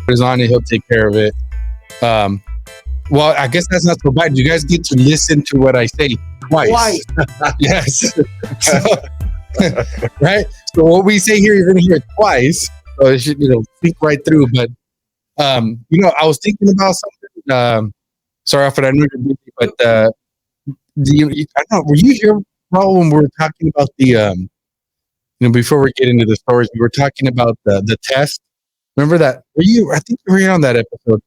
is on it, he'll take care of it. Um, well, I guess that's not so bad. You guys get to listen to what I say twice. Yes. So, right. So what we say here, you're going to hear it twice. So it should, think right through. But I was thinking about something. Sorry, Alfred, I know you're busy, but I don't know, were you here, Raul, when we were talking about the before we get into the stories, we were talking about the test. Remember that? I think you were here on that episode.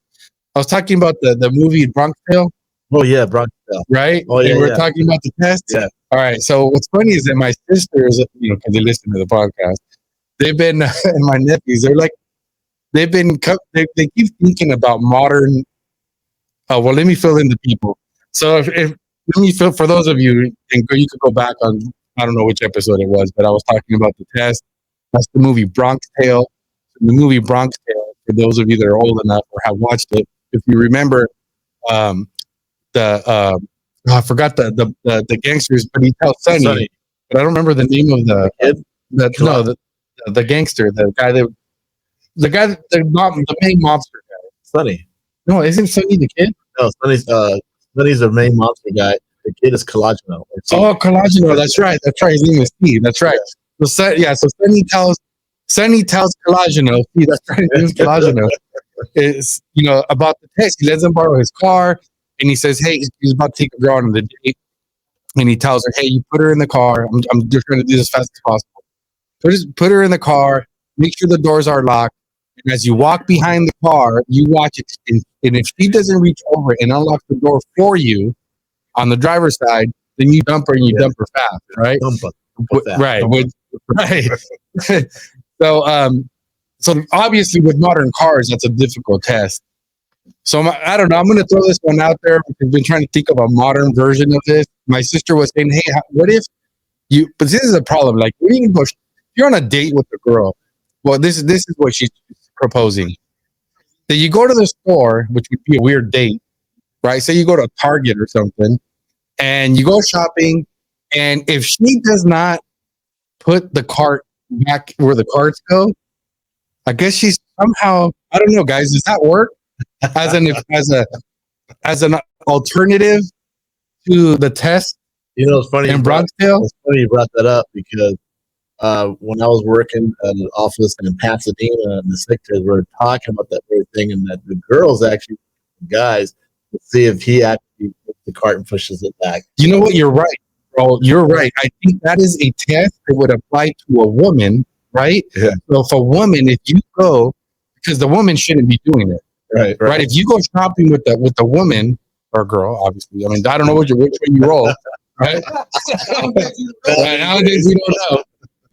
I was talking about the movie Bronx Tale. Oh yeah, Bronx Tale. Right? Oh yeah. And we're talking about the test. Yeah. All right. So what's funny is that my sisters, because they listen to the podcast, they've been and my nephews, they keep thinking about modern. Oh well, let me fill in the people. So if let me fill for those of you, and you could go back on. I don't know which episode it was, but I was talking about the test. That's the movie Bronx Tale. The movie Bronx Tale, for those of you that are old enough or have watched it, if you remember, I forgot the gangsters, but he tells Sonny, but I don't remember the name of the kid. The gangster, the main monster guy. Sonny. No, isn't Sonny the kid? No, Sonny's the main monster guy. The kid is Collagino. Oh, Collagino. That's right. His name is Steve. That's right. So Sonny tells Collagino. See, that's right. His name is Collagino. Is about the test. He lets him borrow his car, and he says, "Hey, he's about to take a girl on the date." And he tells her, "Hey, you put her in the car. I'm just trying to do this as fast as possible. So just put her in the car. Make sure the doors are locked. And as you walk behind the car, you watch it. And if she doesn't reach over and unlock the door for you on the driver's side, then you dump her and you dump her fast, right? Right. Right. So obviously with modern cars, that's a difficult test. So I don't know. I'm going to throw this one out there because I've been trying to think of a modern version of this. My sister was saying, "Hey, what if you?" But this is a problem. Like, if you're on a date with a girl, well, this is what she's proposing. That you go to the store, which would be a weird date, right? Say you go to Target or something, and you go shopping, and if she does not put the cart back where the carts go, I guess she's somehow, I don't know, guys. Does that work as an alternative to the test? It's funny. In Bronx Tale? It's funny you brought that up because when I was working at an office in Pasadena, the sectors were talking about that very thing, and that the girls actually, guys, to see if he actually puts the cart and pushes it back. You know what? You're right, bro. You're right. I think that is a test that would apply to a woman, right? Yeah. So if a woman, if you go, because the woman shouldn't be doing it, right? If you go shopping with the woman or girl, obviously. I mean, I don't know which way you roll, right? Nowadays we don't know.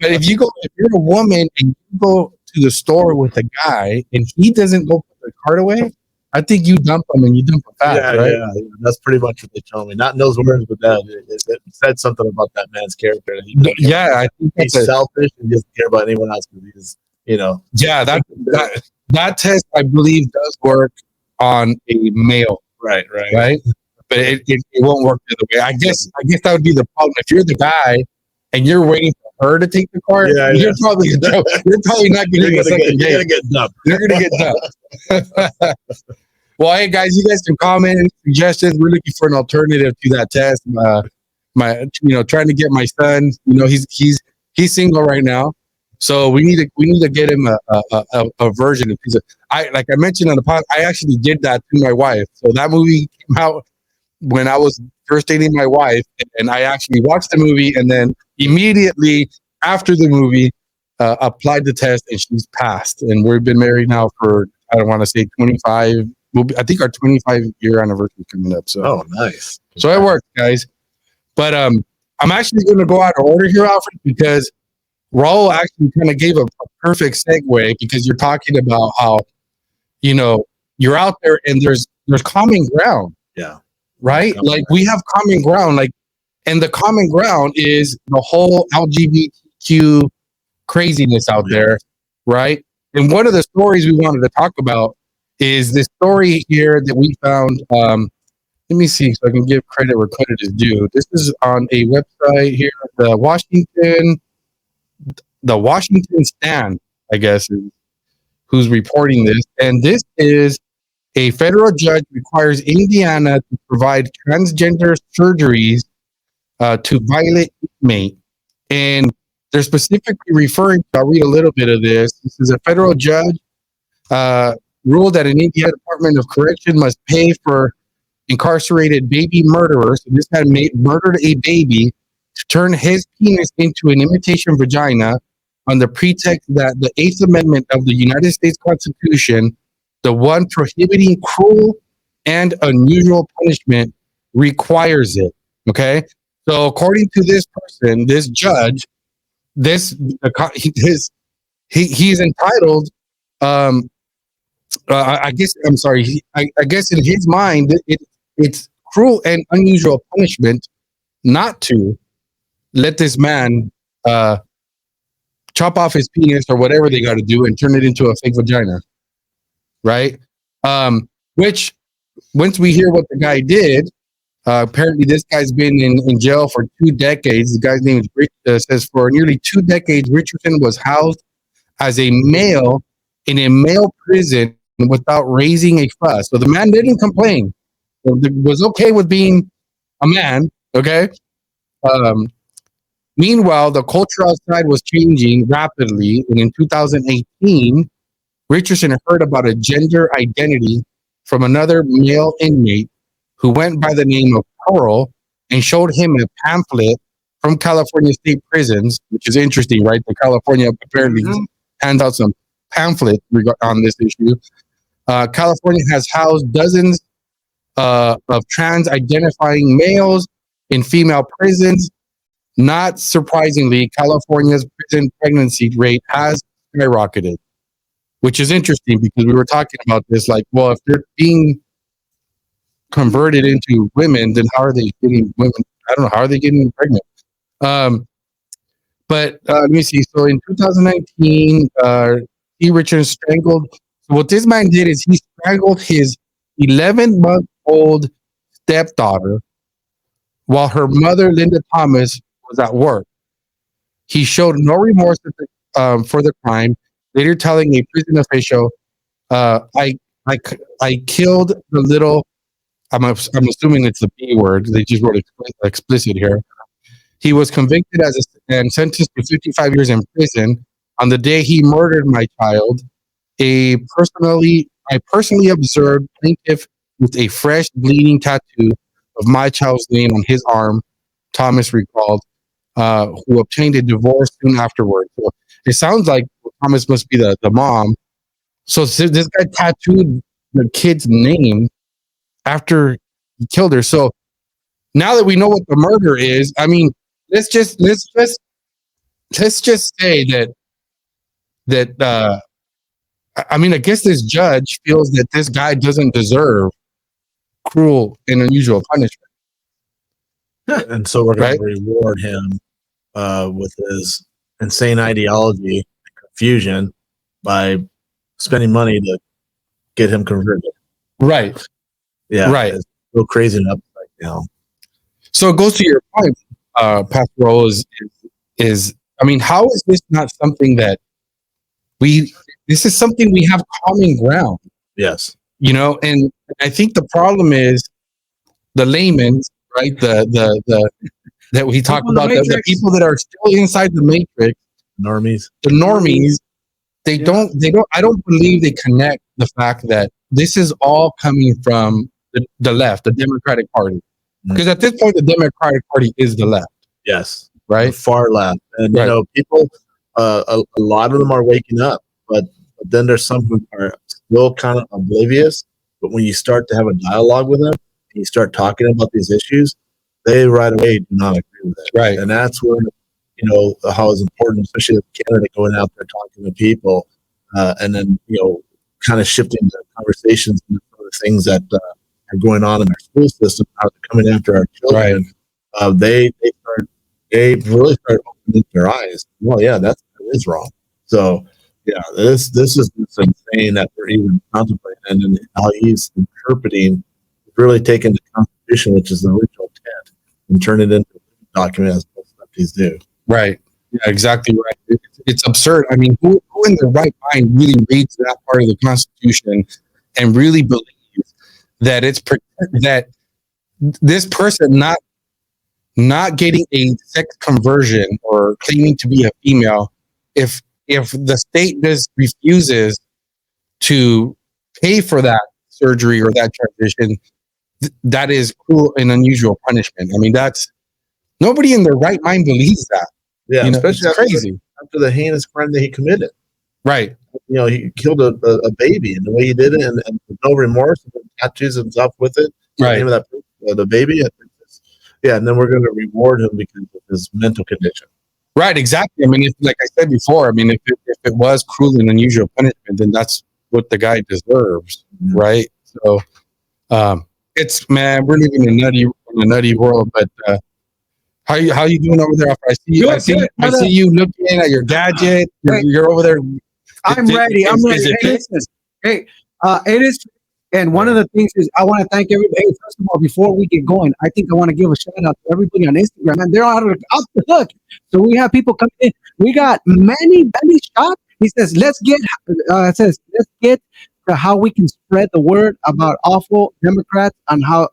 But if you're a woman and you go to the store with a guy and he doesn't go put the cart away, I think you dump him and you dump him fast, right? Yeah, that's pretty much what they told me. Not in those words, but it said something about that man's character. I think he's selfish and doesn't care about anyone else because he's, Yeah, that test I believe does work on a male, right? But it won't work the other way. I guess that would be the problem. If you're the guy and you're waiting for her to take the cart, you're probably not going to get a second date. You're going to get dumped. You're going to get dumped. Well, hey guys, you guys can comment and suggestions. We're looking for an alternative to that test. Trying to get my son. He's single right now, so we need to get him a version of pizza. Like I mentioned on the podcast, I actually did that to my wife. So that movie came out when I was first dating my wife, and I actually watched the movie, and then immediately after the movie, applied the test, and she's passed. And we've been married now for, I don't want to say 25. I think our 25-year anniversary is coming up. So nice. So it worked, guys. But I'm actually going to go out of order here, Alfred, because Raul actually kind of gave a perfect segue, because you're talking about how, you're out there and there's common ground. Yeah. Right? Like we have common ground, and the common ground is the whole LGBTQ craziness out there, right? And one of the stories we wanted to talk about is this story here that we found. Let me see so I can give credit where credit is due. This is on a website here, the Washington Stand, I guess. who's reporting this. And this is a federal judge requires Indiana to provide transgender surgeries to violent inmate. And they're specifically referring to, I'll read a little bit of this. This is a federal judge ruled that an Indiana Department of Correction must pay for incarcerated baby murderers. So this guy murdered a baby to turn his penis into an imitation vagina on the pretext that the Eighth Amendment of the United States Constitution, the one prohibiting cruel and unusual punishment, requires it. Okay, so according to this person, this judge, he's entitled. I guess I'm sorry. I guess in his mind, it's cruel and unusual punishment not to let this man chop off his penis or whatever they got to do and turn it into a fake vagina, right? Which, once we hear what the guy did, apparently this guy's been in jail for 2 decades. The guy's name is Rich, says for nearly 2 decades, Richardson was housed as a male in a male prison without raising a fuss. So the man didn't complain. Was okay with being a man, okay? Meanwhile, the culture outside was changing rapidly, and in 2018, Richardson heard about a gender identity from another male inmate who went by the name of Pearl and showed him a pamphlet from California State Prisons, which is interesting, right? The California apparently hands out some pamphlets on this issue. California has housed dozens of trans-identifying males in female prisons. Not surprisingly, California's prison pregnancy rate has skyrocketed, which is interesting because we were talking about this. Like, well, if they're being converted into women, then how are they getting women? I don't know. How are they getting pregnant? But let me see. So in 2019, T. Richards strangled. So what this man did is he strangled his 11-month-old stepdaughter while her mother, Linda Thomas, was at work. He showed no remorse for the crime, later telling a prison official, I killed the little, I'm assuming it's the B word. They just wrote explicit here. He was convicted and sentenced to 55 years in prison. On the day he murdered my child, I personally observed plaintiff with a fresh bleeding tattoo of my child's name on his arm, Thomas recalled, who obtained a divorce soon afterward. So it sounds like Thomas must be the mom. So this guy tattooed the kid's name after he killed her. So now that we know what the murder is, I mean, let's just say that I mean, I guess this judge feels that this guy doesn't deserve cruel and unusual punishment. And so we're going to reward him with his insane ideology and confusion by spending money to get him converted. Right. Yeah. Right. It's real crazy and upside down. So it goes to your point, Pastoral, is I mean, how is this not something that this is something we have common ground? Yes. You know, and I think the problem is the laymen, right? The that we talk about, the people that are still inside the matrix, normies. The normies, they don't. I don't believe they connect the fact that this is all coming from the left, the Democratic Party, because at this point, the Democratic Party is the left. Yes, right, the far left, and you know, people. A lot of them are waking up, but then there's some who are still kind of oblivious. But when you start to have a dialogue with them, and you start talking about these issues, they right away do not agree with it. Right, and that's where how it's important, especially with Canada, going out there talking to people, and then kind of shifting the conversations into some of the things that are going on in our school system, how they're coming after our children. Right. They really start opening their eyes. Well, yeah, that is wrong. So, yeah, this is insane that they're even contemplating, and how he's interpreting, really taking the Constitution, which is the original intent, and turn it into a document as most countries do. Right. Yeah, exactly right. It's absurd. I mean, who in their right mind really reads that part of the Constitution and really believes that that this person not getting a sex conversion or claiming to be a female, if the state just refuses to pay for that surgery or that transition, that is cruel and unusual punishment. I mean, that's nobody in their right mind believes that. Yeah, especially it's crazy. After the heinous crime that he committed. Right. He killed a baby, and the way he did it, and no remorse, and tattoos himself with it. Right. The name of that the baby. Yeah, and then we're going to reward him because of his mental condition. Right. Exactly. I mean, like I said before, I mean, if it was cruel and unusual punishment, then that's what the guy deserves. Mm-hmm. Right. So, it's we're living in a nutty world, but. How you doing over there? I see you looking at your gadget. You're over there. I'm ready. Hey, it is. And one of the things is I want to thank everybody. Hey, first of all, before we get going, I think I want to give a shout out to everybody on Instagram. And they're off the hook. So we have people coming in. We got Manny Shot. He says, let's get to how we can spread the word about awful Democrats and how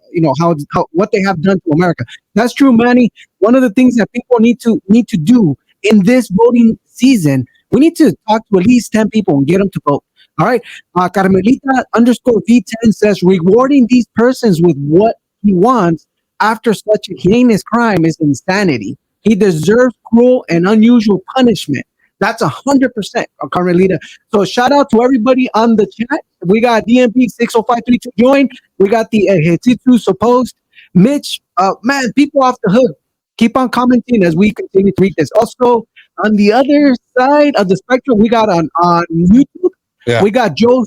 what they have done to America. That's true, Manny. One of the things that people need to do in this voting season, we need to talk to at least 10 people and get them to vote. All right. Carmelita _V10 says rewarding these persons with what he wants after such a heinous crime is insanity. He deserves cruel and unusual punishment. That's 100%, Carmelita. So shout out to everybody on the chat. We got DMP 60532 join. We got the Hetitsu supposed. Mitch, man, people off the hook. Keep on commenting as we continue to read this. Also, on the other side of the spectrum, we got on YouTube. Yeah. We got Joe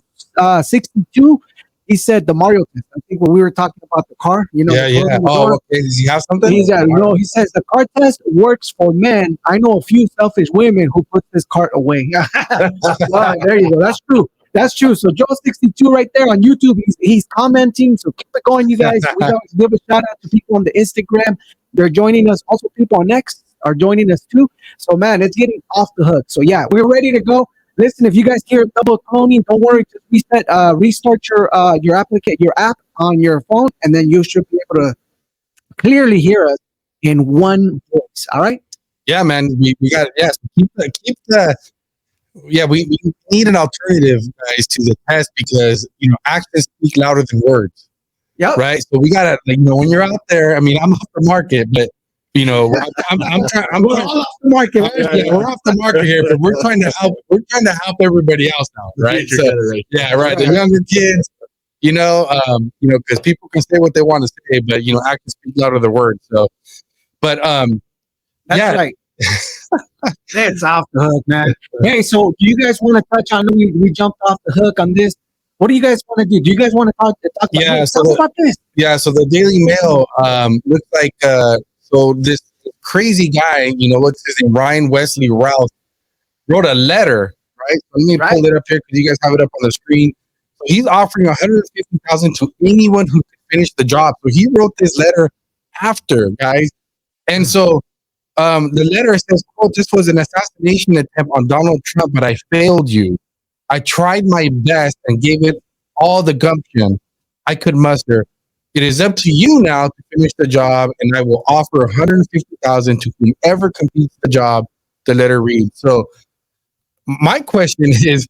62. He said the Mario test. I think when we were talking about the car, Yeah. Oh, okay. Does he have something? He says the car test works for men. I know a few selfish women who put this cart away. Wow, there you go. That's true. So Joe 62 right there on YouTube, he's commenting. So keep it going, you guys. We got to give a shout out to people on the Instagram. They're joining us. Also, people on X are joining us too. So man, it's getting off the hook. So yeah, we're ready to go. Listen, if you guys hear double toning, don't worry. Just restart your app on your phone, and then you should be able to clearly hear us in one voice. All right? Yeah, man. We got keep the. Yeah, we need an alternative, guys, to the test because actions speak louder than words. Yeah. Right. So we gotta when you're out there. I mean, I'm off the market, but. I'm we're off the market. Yeah, we're off the market here, but we're trying to help. We're trying to help everybody else now, right? So, yeah, right. The younger kids, because people can say what they want to say, but actions speak louder than words. So, but that's right. It's off the hook, man. Hey, so do you guys want to touch on? We jumped off the hook on this. What do you guys want to do? Do you guys want to talk about this? Yeah. So the Daily Mail looks like. So this crazy guy, what's his name, Ryan Wesley Rouse, wrote a letter, right? Let me pull it up here because you guys have it up on the screen. So he's offering $150,000 to anyone who can finish the job. So he wrote this letter after, guys. And so the letter says, quote, "This was an assassination attempt on Donald Trump, but I failed you. I tried my best and gave it all the gumption I could muster. It is up to you now to finish the job, and I will offer $150,000 to whoever completes the job," the letter reads. So my question is,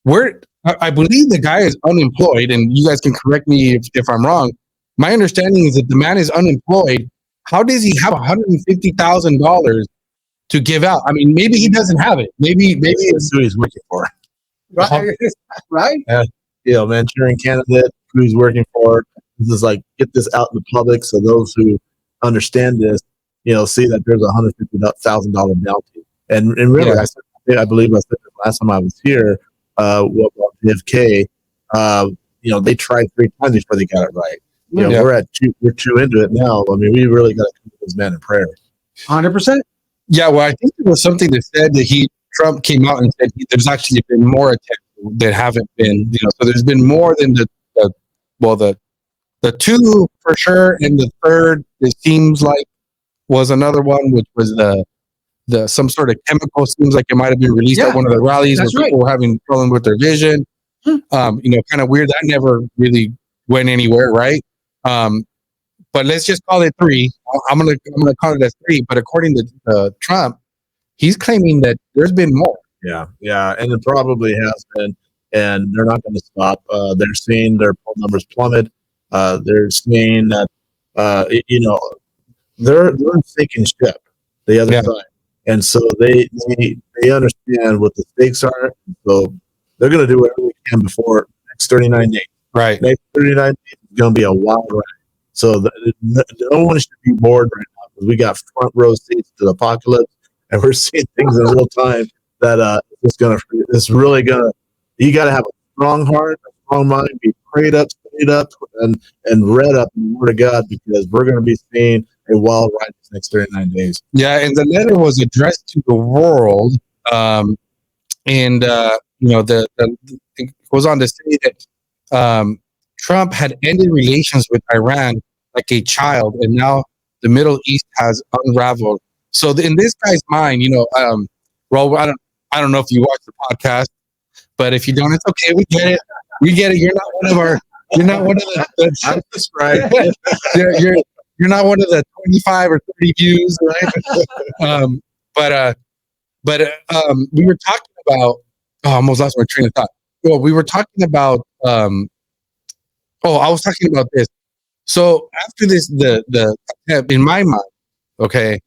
I believe the guy is unemployed, and you guys can correct me if I'm wrong. My understanding is that the man is unemployed. How does he have $150,000 to give out? I mean, maybe he doesn't have it. Maybe it's who he's working for. Right? Manchurian candidate, who he's working for. This is like, get this out in the public so those who understand this, see that there's $150,000 bounty. And really, I believe I said this last time I was here, JFK, they tried 3 times before they got it right. We're two into it now. I mean, we really got to come to this man in prayer. 100%. Yeah, well, I think there was something that said that Trump came out and said there's actually been more attempts that haven't been, so there's been more than the 2 for sure, and the third, it seems like, was another one, which was some sort of chemical. Seems like it might have been released at one of the rallies where people were having problems with their vision. Kind of weird. That never really went anywhere, right? But let's just call it 3. I'm gonna call it as 3. But according to Trump, he's claiming that there's been more. Yeah, and it probably has been, and they're not going to stop. They're seeing their poll numbers plummet. They're seeing that, they're sinking ship, the other side, and so they understand what the stakes are. So they're going to do whatever they can before next 39 days. Right, next 39 days is going to be a wild ride. So no one should be bored right now because we got front row seats to the apocalypse, and we're seeing things in real time that it's really gonna. You got to have a strong heart, a strong mind, be prayed up, studied up, and read up in the Word of God because we're going to be seeing a wild ride this next 39 days. Yeah, and the letter was addressed to the world, it goes on to say that Trump had ended relations with Iran like a child, and now the Middle East has unraveled. So in this guy's mind, Raul, I don't know if you watch the podcast, but if you don't, it's okay. We get it. You're not one of our. You're not one of the. I'm described. You're not one of the 25 or 30 views, right? But we were talking about. Oh, I almost lost my train of thought. Well, we were talking about. I was talking about this. So after this, the attempt in my mind, okay,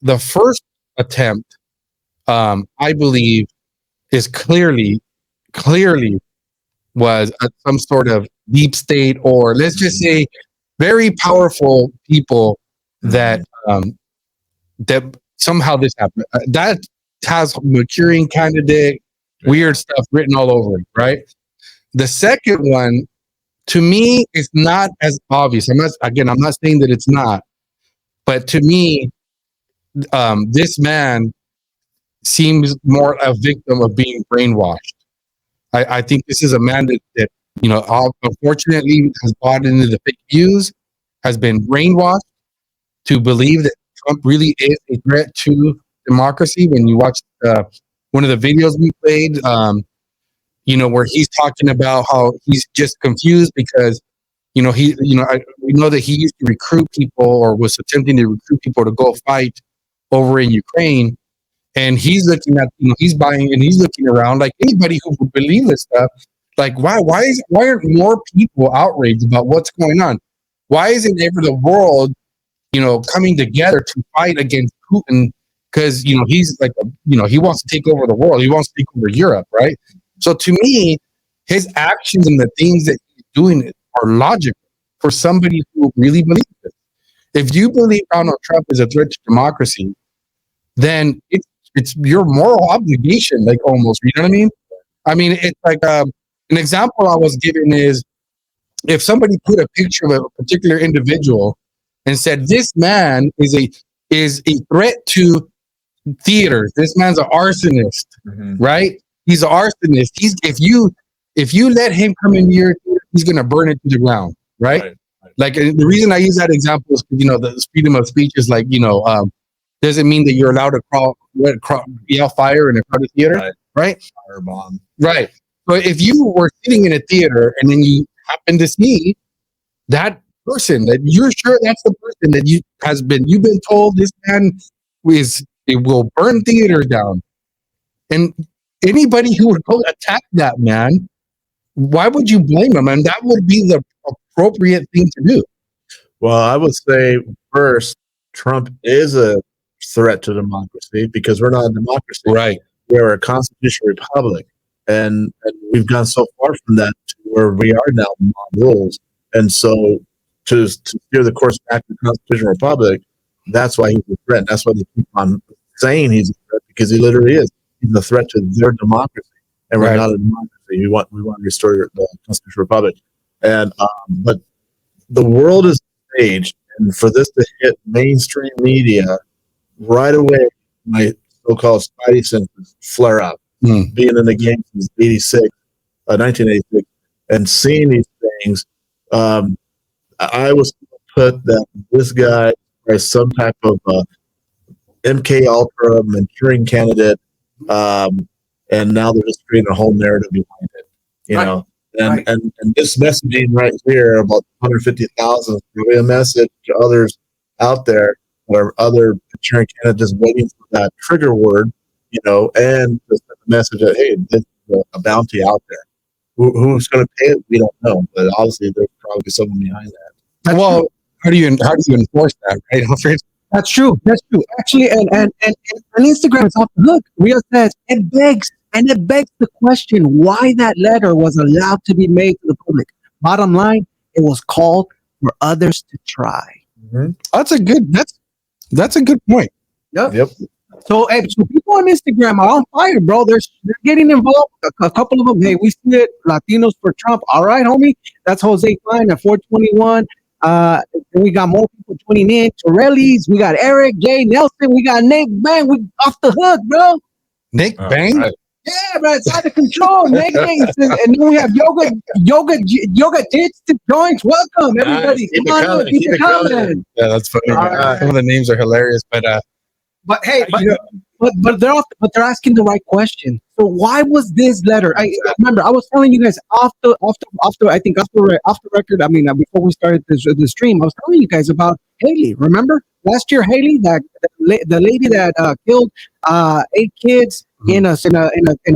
the first attempt, I believe, is clearly was some sort of deep state, or let's just say very powerful people that that somehow this happened. That has maturing candidate, weird stuff written all over it, right? The second one, to me, is not as obvious. I'm not saying that it's not, but to me, this man seems more a victim of being brainwashed. I think this is a man that unfortunately has bought into the fake news, has been brainwashed to believe that Trump really is a threat to democracy. When you watch one of the videos we played, where he's talking about how he's just confused because, we know that he used to recruit people or was attempting to recruit people to go fight over in Ukraine. And he's looking at, he's buying and he's looking around like anybody who would believe this stuff. Like, why aren't more people outraged about what's going on? Why isn't ever the world, coming together to fight against Putin? Because, he's like, he wants to take over the world. He wants to take over Europe, right? So to me, his actions and the things that he's doing are logical for somebody who really believes it. If you believe Donald Trump is a threat to democracy, then it's your moral obligation, like almost, you know what I mean? I mean, it's like an example I was given is if somebody put a picture of a particular individual and said, this man is a threat to theaters. This man's an arsonist, right? He's an arsonist. If you let him come into your theater, he's going to burn it to the ground, right? Like the reason I use that example is because, the freedom of speech is like, doesn't mean that you're allowed to yell fire in a crowded theater, right? Firebomb. Right. So if you were sitting in a theater and then you happen to see that person that you're sure that's the person that you've been told this man it will burn theaters down, and anybody who would go attack that man, why would you blame him? And that would be the appropriate thing to do. Well, I would say first, Trump is a threat to democracy because we're not a democracy. Right. We're a constitutional republic. And we've gone so far from that to where we are now mob rules. And so to steer the course back to the constitutional republic, that's why he's a threat. That's why they keep on saying he's a threat, because he literally is. He's a threat to their democracy. And we're not a democracy. We want to restore the constitutional republic. And but the world is staged, and for this to hit mainstream media right away, my so-called spidey senses flare up. Being in the game since 1986, and seeing these things, I was put that this guy is some type of MK Ultra, Manchurian Candidate, and now they're just creating a whole narrative behind it. You know, and this messaging right here about 150,000 is really a message to others out there, or other Manchurian candidates waiting for that trigger word, you know, and just the message that, hey, this is a bounty out there. Who's going to pay it? We don't know, but obviously there's probably someone behind that. Well, how do you enforce that, right, Alfred? That's true. That's true. Actually, and Instagram is off the hook. Rio says it begs the question why that letter was allowed to be made to the public. Bottom line, it was called for others to try. Mm-hmm. That's a good point. Yep. So people on Instagram are on fire, bro. They're getting involved. A couple of them. Hey, we see it. Latinos for Trump. All right, homie. That's Jose Klein at 421. We got more people tuning in. Torelli's. We got Eric, Jay, Nelson. We got Nick Bang. We off the hook, bro. Nick Bang. Right. Yeah, bro. It's out of control. Nick Bang. And then we have yoga jits joints. Welcome, everybody. Keep Come on, it keep it coming. coming. Yeah, that's funny. Right. Some of the names are hilarious, but But they're asking the right question. So why was this letter? I remember I was telling you guys off the record. I mean, before we started the stream, I was telling you guys about Haley. Remember last year, Haley, the lady that killed 8 kids in a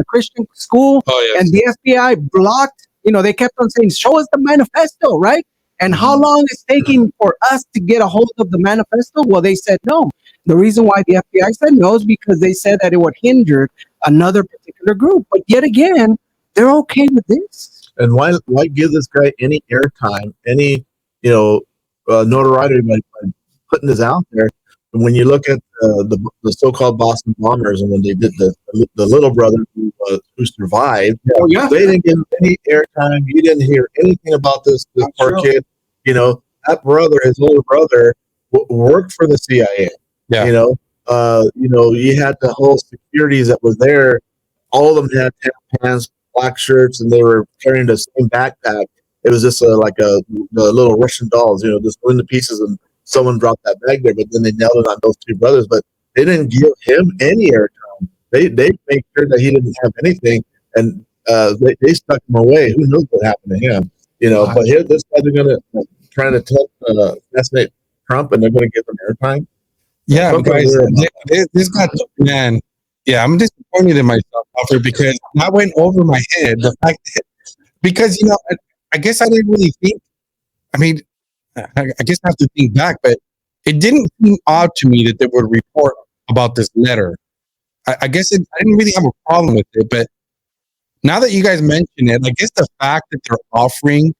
Christian school, and the FBI blocked. You know, they kept on saying, "Show us the manifesto," right? And how long it's taking for us to get a hold of the manifesto? Well, they said no. The reason why the FBI said no is because they said that it would hinder another particular group. But yet again, they're okay with this. And why give this guy any airtime, any notoriety by putting this out there? And when you look at the so-called Boston bombers, and when they did the little brother who survived, they didn't give him any airtime. You didn't hear anything about this poor kid. You know, that brother, his older brother, worked for the CIA. yeah, You had the whole securities that was there. All of them had tan pants, black shirts, and they were carrying the same backpack. It was just like the little Russian dolls, just in the pieces, and someone dropped that bag there. But then they nailed it on those 2 brothers. But they didn't give him any airtime. They made sure that he didn't have anything, and they stuck him away. Who knows what happened to him? But here, this guy, they're trying to assassinate Trump, and they're going to give him airtime. yeah, guys. This got, man. Yeah, I'm disappointed in myself, Alfred, because that went over my head. The fact that, because I guess I didn't really think. I mean, I guess I have to think back, but it didn't seem odd to me that they would report about this letter. I guess I didn't really have a problem with it, but now that you guys mention it, I guess the fact that they're offering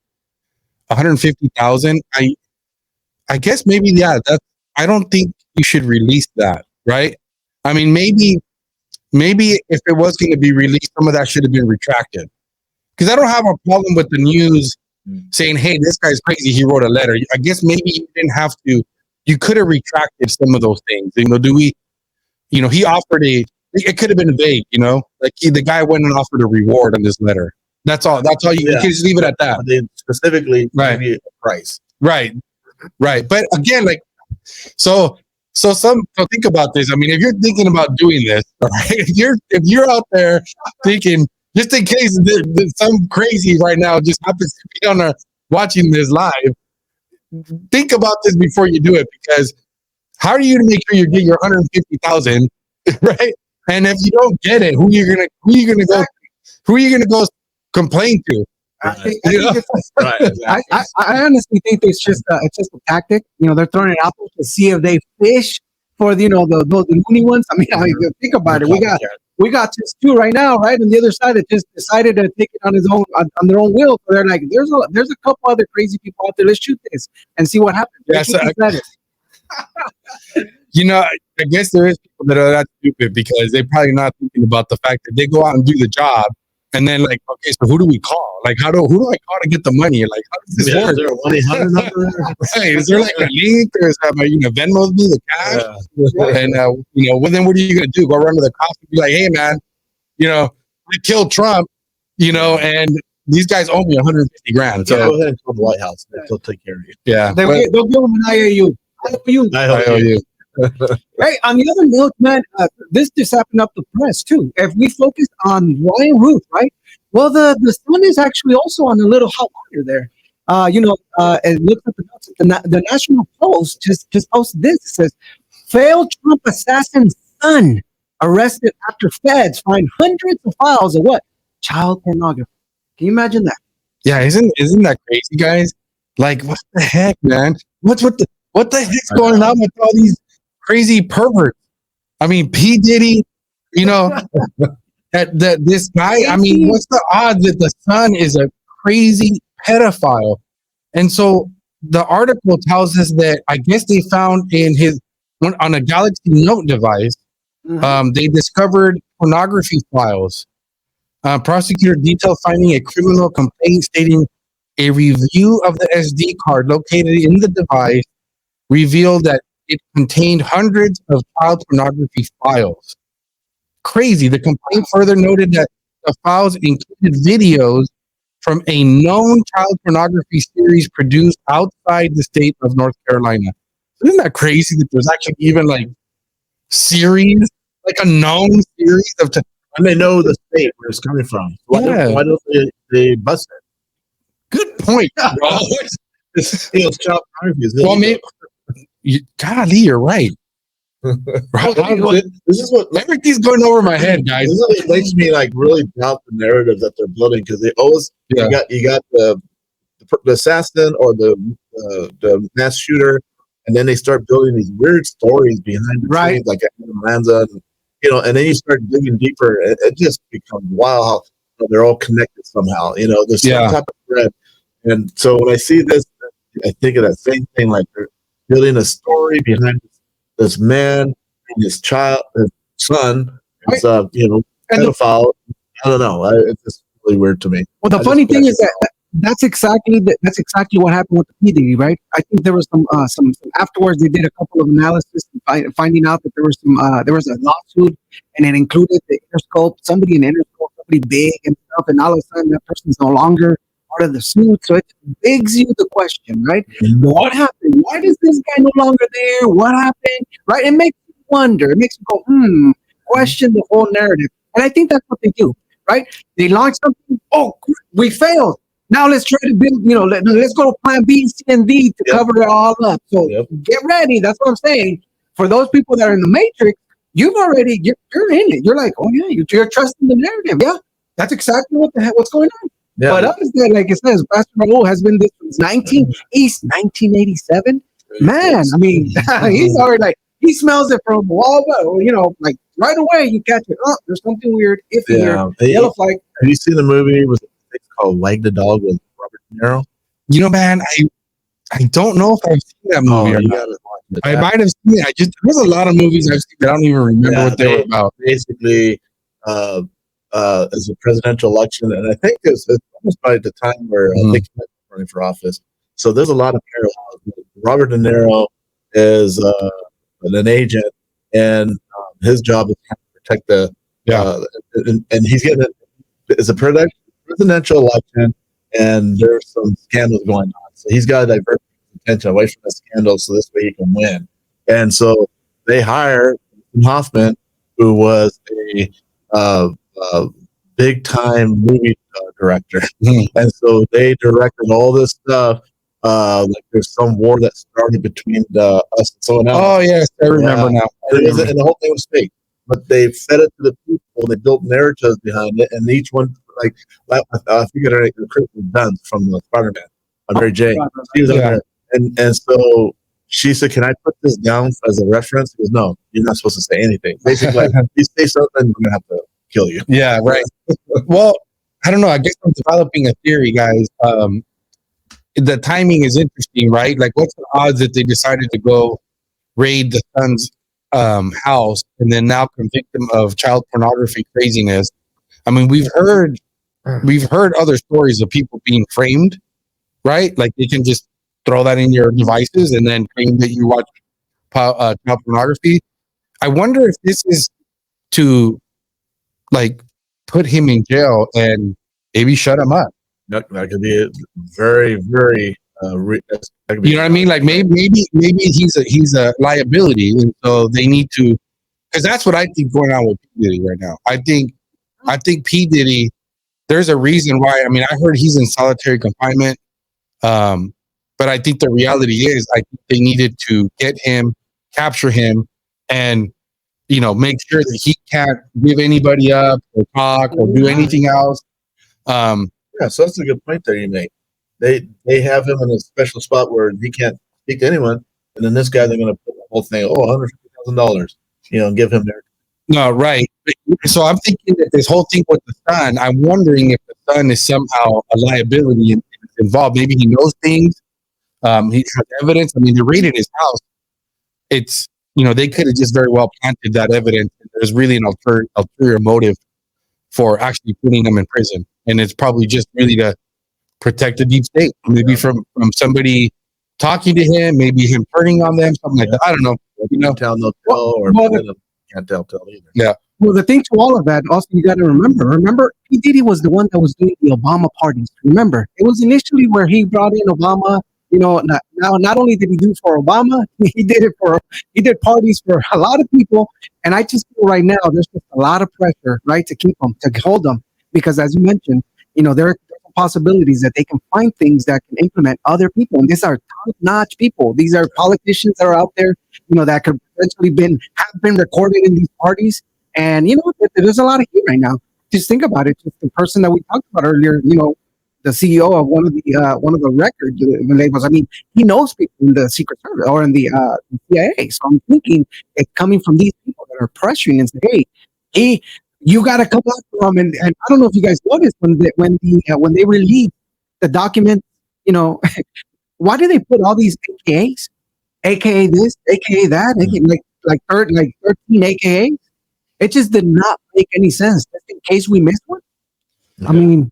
150,000, I guess maybe I don't think you should release that, right? I mean, maybe if it was going to be released, some of that should have been retracted. Because I don't have a problem with the news saying, "Hey, this guy's crazy. He wrote a letter." I guess maybe you didn't have to. You could have retracted some of those things. He offered it could have been vague. Like the guy went and offered a reward on this letter. That's all. That's all. You can just leave it at that. They specifically Right. give you a price. Right. But again, so think about this. I mean, if you're thinking about doing this, all right, if you're out there thinking, just in case some crazy right now just happens to be watching this live, think about this before you do it, because how are you going to make sure you get your 150,000, right? And if you don't get it, who are you gonna go complain to? I honestly think it's just a tactic. They're throwing it out there to see if they fish for the loony ones. I mean, think about it. We got just 2 right now, right? And the other side that just decided to take it on their own will. So they're like, there's a couple other crazy people out there. Let's shoot this and see what happens. I guess there is people that are that stupid because they're probably not thinking about the fact that they go out and do the job. And then, okay, so who do we call? Who do I call to get the money? How does this work? Is there a 1-800 number? Right. Is there a link? Or is Venmo's me the cash? Yeah. And, then what are you going to do? Go run to the cops and be like, "Hey, man, I killed Trump, and these guys owe me 150 grand. So go ahead and call the White House. They'll take care of you. Yeah. They'll give them an IOU. I owe you. Hey, on the other note, man, this just happened up the press too. If we focus on Ryan Ruth, right? Well, the sun is actually also on a little hot water there. It looks at the notes. The National Post just posted this. It says, "Failed Trump assassin son arrested after feds find hundreds of files of what? Child pornography." Can you imagine that? Yeah, isn't that crazy, guys? Like, what the heck, man? What the heck's going on with all these crazy perverts? I mean, P Diddy, you know, that this guy. I mean, what's the odds that the son is a crazy pedophile? And so the article tells us that I guess they found in his on a Galaxy Note device, they discovered pornography files. Prosecutor detailed finding a criminal complaint stating a review of the SD card located in the device revealed that it contained hundreds of child pornography files. Crazy. The complaint further noted that the files included videos from a known child pornography series produced outside the state of North Carolina. Isn't that crazy that there's actually even like series, like a known series of and they know the state where it's coming from. Why don't they bust it? Good point, bro. It's child pornography. Well, maybe, golly, you're right. This is what everything's going over my head, guys. This is what makes me like really doubt the narrative that they're building, because they always you got the assassin or the mass shooter, and then they start building these weird stories behind the scenes, like Lanza, and then you start digging deeper, and it just becomes wow how they're all connected somehow. There's some type of thread, and so when I see this, I think of that same thing, like they're building a story behind this man and his son, is pedophile. I don't know. It's just really weird to me. Well, the funny thing is that that's exactly what happened with the P Diddy, right? I think there was some afterwards. They did a couple of analysis, finding out that there was a lawsuit, and it included the Interscope, somebody in Interscope, somebody big and stuff, and all of a sudden that person's no longer part of the suit. So it begs you the question, right? Mm-hmm. What happened? Why is this guy no longer there? What happened? Right? It makes you wonder. It makes you go, question the whole narrative. And I think that's what they do, right? They launch something. Oh, we failed. Now let's try to build, let's go to plan B, C, and D to cover it all up. So get ready. That's what I'm saying. For those people that are in the Matrix, you're in it. You're like, oh yeah, you're trusting the narrative. Yeah, that's exactly what's going on. Yeah. But us, like it says, Pastor Raul has been this since 1987. Man, I mean, he's already like, he smells it from wall, like right away you catch it. Oh, there's something weird iffy here. Yellow flag. Have you seen the movie? It's called Wag the Dog with Robert De Niro? Man, I don't know if I've seen that movie or not. I might have seen it. There's a lot of movies I've seen that I don't even remember what they were about. Basically, as a presidential election, and I think it's almost by the time where I think he was running for office. So there's a lot of parallels. Robert De Niro is an agent, and his job is to protect and he's getting it's a presidential election, and there's some scandals going on. So he's got to divert attention away from the scandal so this way he can win. And so they hire Hoffman, who was a big time movie director, and so they directed all this stuff. Like there's some war that started between us and someone else. Oh yes, I remember now. And the whole thing was fake, but they fed it to the people. They built narratives behind it, and each one, like I figured Kristen Dunst from the Spider-Man, Mary Jane, she was on there, and so she said, "Can I put this down as a reference?" He goes, "No, you're not supposed to say anything." Basically, like, if you say something, we're gonna have to kill you. Yeah, right. Well, I don't know. I guess I'm developing a theory, guys. The timing is interesting, right? Like, what's the odds that they decided to go raid the son's house and then now convict him of child pornography craziness? I mean, we've heard other stories of people being framed, right? Like they can just throw that in your devices and then claim that you watch child pornography. I wonder if this is to like put him in jail and maybe shut him up. That could be very, very That could be You know what I mean? Like maybe he's a liability, and so they need to, because that's what I think going on with P Diddy right now. I think P Diddy. There's a reason why. I mean, I heard he's in solitary confinement, but I think the reality is, I think they needed to get him, capture him, and make sure that he can't give anybody up or talk or do anything else. Yeah, so that's a good point there you make. They have him in a special spot where he can't speak to anyone, and then this guy, they're going to put the whole thing, $150,000, and give him their. No, right. So I'm thinking that this whole thing with the son, I'm wondering if the son is somehow a liability involved. Maybe he knows things. He has evidence. I mean, they raided his house. It's, they could have just very well planted that evidence. There's really an ulterior motive for actually putting him in prison. And it's probably just really to protect the deep state. Maybe from somebody talking to him, maybe him turning on them, something like that. I don't know. Tell no tell, or can't tell either. Yeah. Well, the thing to all of that, also, you got to remember, P. Diddy was the one that was doing the Obama parties. Remember, it was initially where he brought in Obama. Not only did he do it for Obama, he did parties for a lot of people. And I just feel right now there's just a lot of pressure, right, to keep them, to hold them, because as you mentioned, there are possibilities that they can find things that can implement other people, and these are top-notch people. These are politicians that are out there, that could potentially have been recorded in these parties. And there's a lot of heat right now. Just think about it. Just the person that we talked about earlier, the CEO of one of the record labels. I mean, he knows people in the Secret Service or in the CIA. So I'm thinking it's coming from these people that are pressuring and say, hey, you got to come after them. And I don't know if you guys noticed when they released the document, why do they put all these AKAs, AKA this, AKA that, like 13 AKAs? It just did not make any sense. Just in case we missed one. I mean,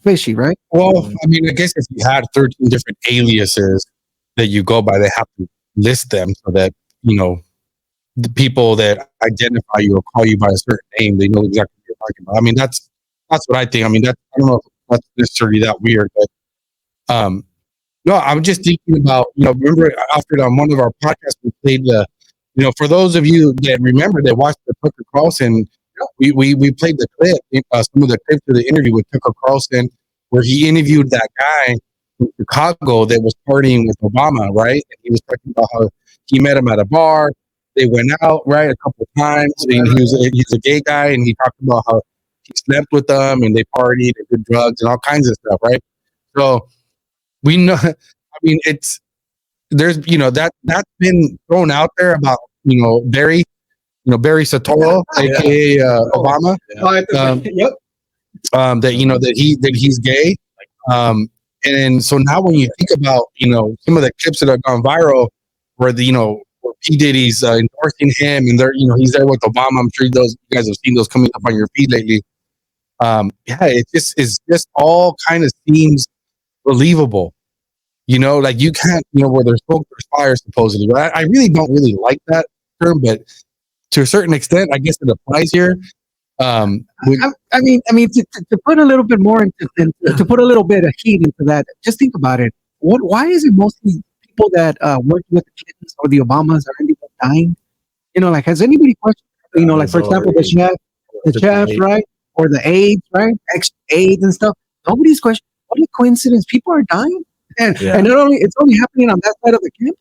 fishy, right? Well, I mean, I guess if you had 13 different aliases that you go by, they have to list them so that, the people that identify you or call you by a certain name, they know exactly what you're talking about. I mean, that's what I think. I mean, I don't know if that's necessarily that weird, but no, I'm just thinking about, remember after one of our podcasts, we played for those of you that remember that watched the Tucker Carlson, we played the clip, some of the clips of the interview with Tucker Carlson, where he interviewed that guy in Chicago that was partying with Obama, right? And he was talking about how he met him at a bar. They went out, right, a couple of times. And he's a gay guy, and he talked about how he slept with them and they partied and did drugs and all kinds of stuff, right? So we know. I mean, there's that's been thrown out there about Barry Soetoro, aka Obama. Yep. That he's gay. And so now when you think about some of the clips that have gone viral where where P. Diddy's endorsing him and they're he's there with Obama. I'm sure you guys have seen those coming up on your feed lately. It's just all kind of seems believable. Like you can't, where there's smoke, there's fire, supposedly. But I really don't really like that term, but to a certain extent, I guess it applies here. I mean, to put a little bit more to put a little bit of heat into that, just think about it. Why is it mostly people that work with the Clintons or the Obamas are ending up dying? Like, has anybody questioned, like, for example, the chef, right? Or the aides, right? Ex-aides and stuff. Nobody's questioning. What a coincidence. People are dying. And it's only happening on that side of the camp.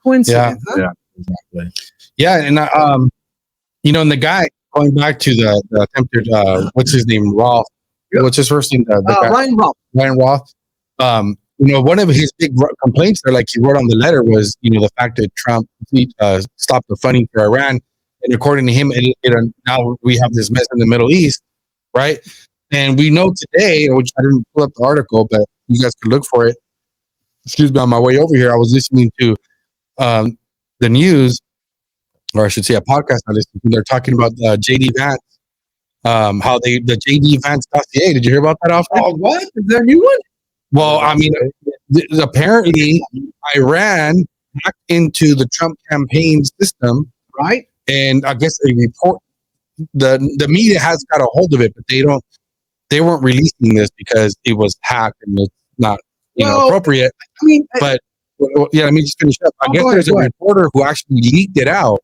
Coincidence. Yeah, exactly. Yeah, and and the guy going back to the attempted what's his name, Roth. What's his first name? Ryan Roth. Ryan Roth. One of his big complaints there, like he wrote on the letter, was the fact that Trump stopped the funding for Iran, and according to him, now we have this mess in the Middle East, right? And we know today, which I didn't pull up the article, but you guys could look for it. Excuse me, on my way over here, I was listening to the news, or I should say a podcast I listened to. They're talking about J.D. Vance, how the J.D. Vance dossier. Did you hear about that, Alfred? Oh, what? Is there a new one? Well, I mean, apparently Iran hacked into the Trump campaign system, right? And I guess a report, the media has got a hold of it, but they weren't releasing this because it was hacked and it's not appropriate. I mean, but Yeah, let me just finish up. I guess there's a reporter who actually leaked it out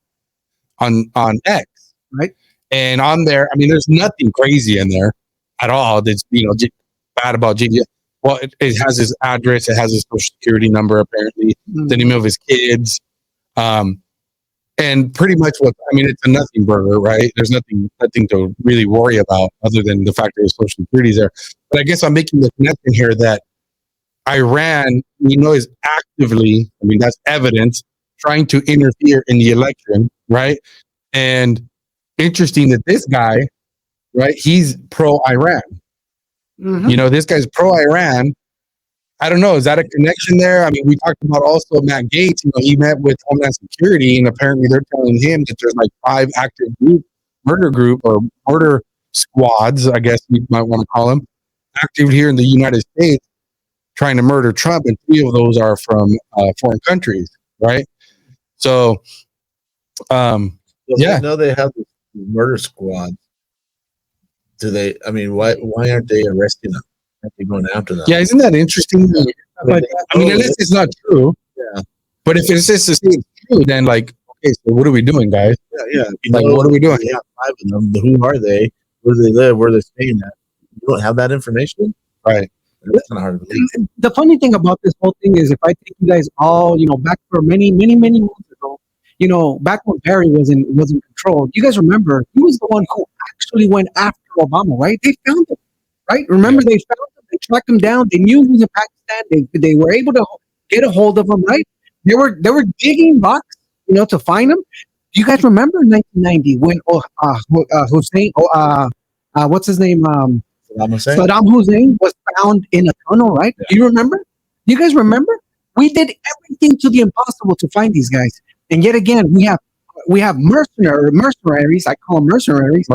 on X, right? And on there, I mean, there's nothing crazy in there at all. That's bad about JD. Well, it has his address, it has his social security number, apparently, the name of his kids, and pretty much it's a nothing burger, right? There's nothing to really worry about other than the fact that his social security is there. But I guess I'm making the connection here that Iran, is actively, that's evidence, trying to interfere in the election, right? And interesting that this guy, right, he's pro-Iran. Mm-hmm. This guy's pro-Iran. I don't know. Is that a connection there? I mean, we talked about also Matt Gaetz. He met with Homeland Security, and apparently they're telling him that there's like 5 active murder squads, I guess you might want to call them, active here in the United States, trying to murder Trump, and 3 of those are from foreign countries, right? So, yeah. No, they have this murder squad. Do they? I mean, why aren't they arresting them? Aren't they going after them? Yeah, isn't that interesting? But unless it's not true. Yeah. But if it's just to say it's true, then okay, so what are we doing, guys? Yeah. What are we doing? Yeah, 5 of them. Who are they? Where do they live? Where are they staying at? You don't have that information, right? That's kind of hard to believe. The funny thing about this whole thing is, if I take you guys all, back for many months ago, back when Barry was in control, you guys remember he was the one who actually went after Obama, right? They found him, right? Remember, they found him, they tracked him down, they knew he was in Pakistan, they were able to get a hold of him, right? They were digging rocks, to find him. Do you guys remember in 1990 when Hussein, what's his name? Saddam Hussein was found in a tunnel, right? Yeah. Do you remember? Do you guys remember? We did everything to the impossible to find these guys, and yet again, we have mercenaries. I call them mercenaries.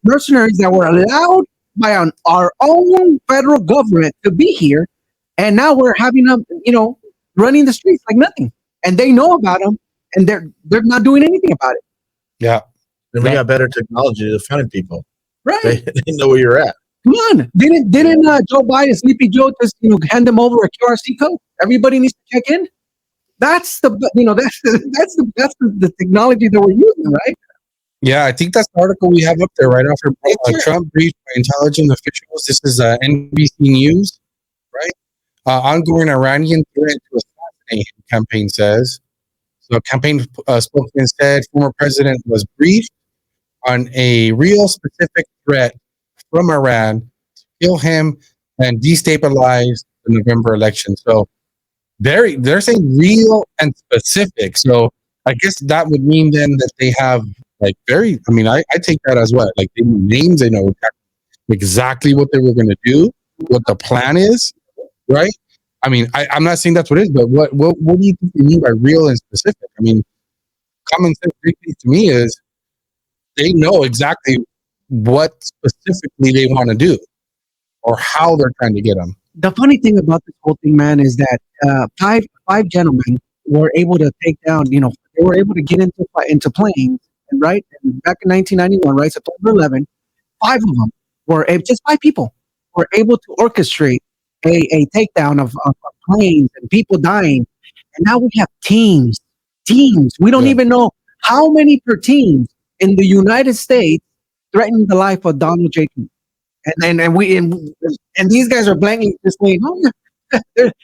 Mercenaries that were allowed by our own federal government to be here, and now we're having them, running the streets like nothing, and they know about them, and they're not doing anything about it. Yeah, and we got better technology to find people. Right, they know where you're at. Come on, didn't Joe Biden, Sleepy Joe, just hand them over a QRC code? Everybody needs to check in. That's the technology that we're using, right? Yeah, I think that's the article we have up there right after Trump briefed by intelligence officials. This is NBC News, right? Ongoing Iranian threat to assassination campaign says. So, campaign spokesman said former president was briefed on a real specific threat from Iran to kill him and destabilize the November election. So they're saying real and specific. So I guess that would mean then that they have I take that as what? Like, they know names, they know exactly what they were going to do, what the plan is, right? I mean, I'm not saying that's what it is, but what do you think they mean by real and specific? I mean, common sense to me is they know exactly what specifically they want to do or how they're trying to get them. The funny thing about this whole thing, man, is that five gentlemen were able to take down, they were able to get into planes, and right? And back in 1991, right, September 11, 5 of them just 5 people were able to orchestrate a takedown of planes and people dying. And now we have teams. We don't even know how many per team in the United States threatening the life of Donald J. Trump. And these guys are blankly just saying, "Oh,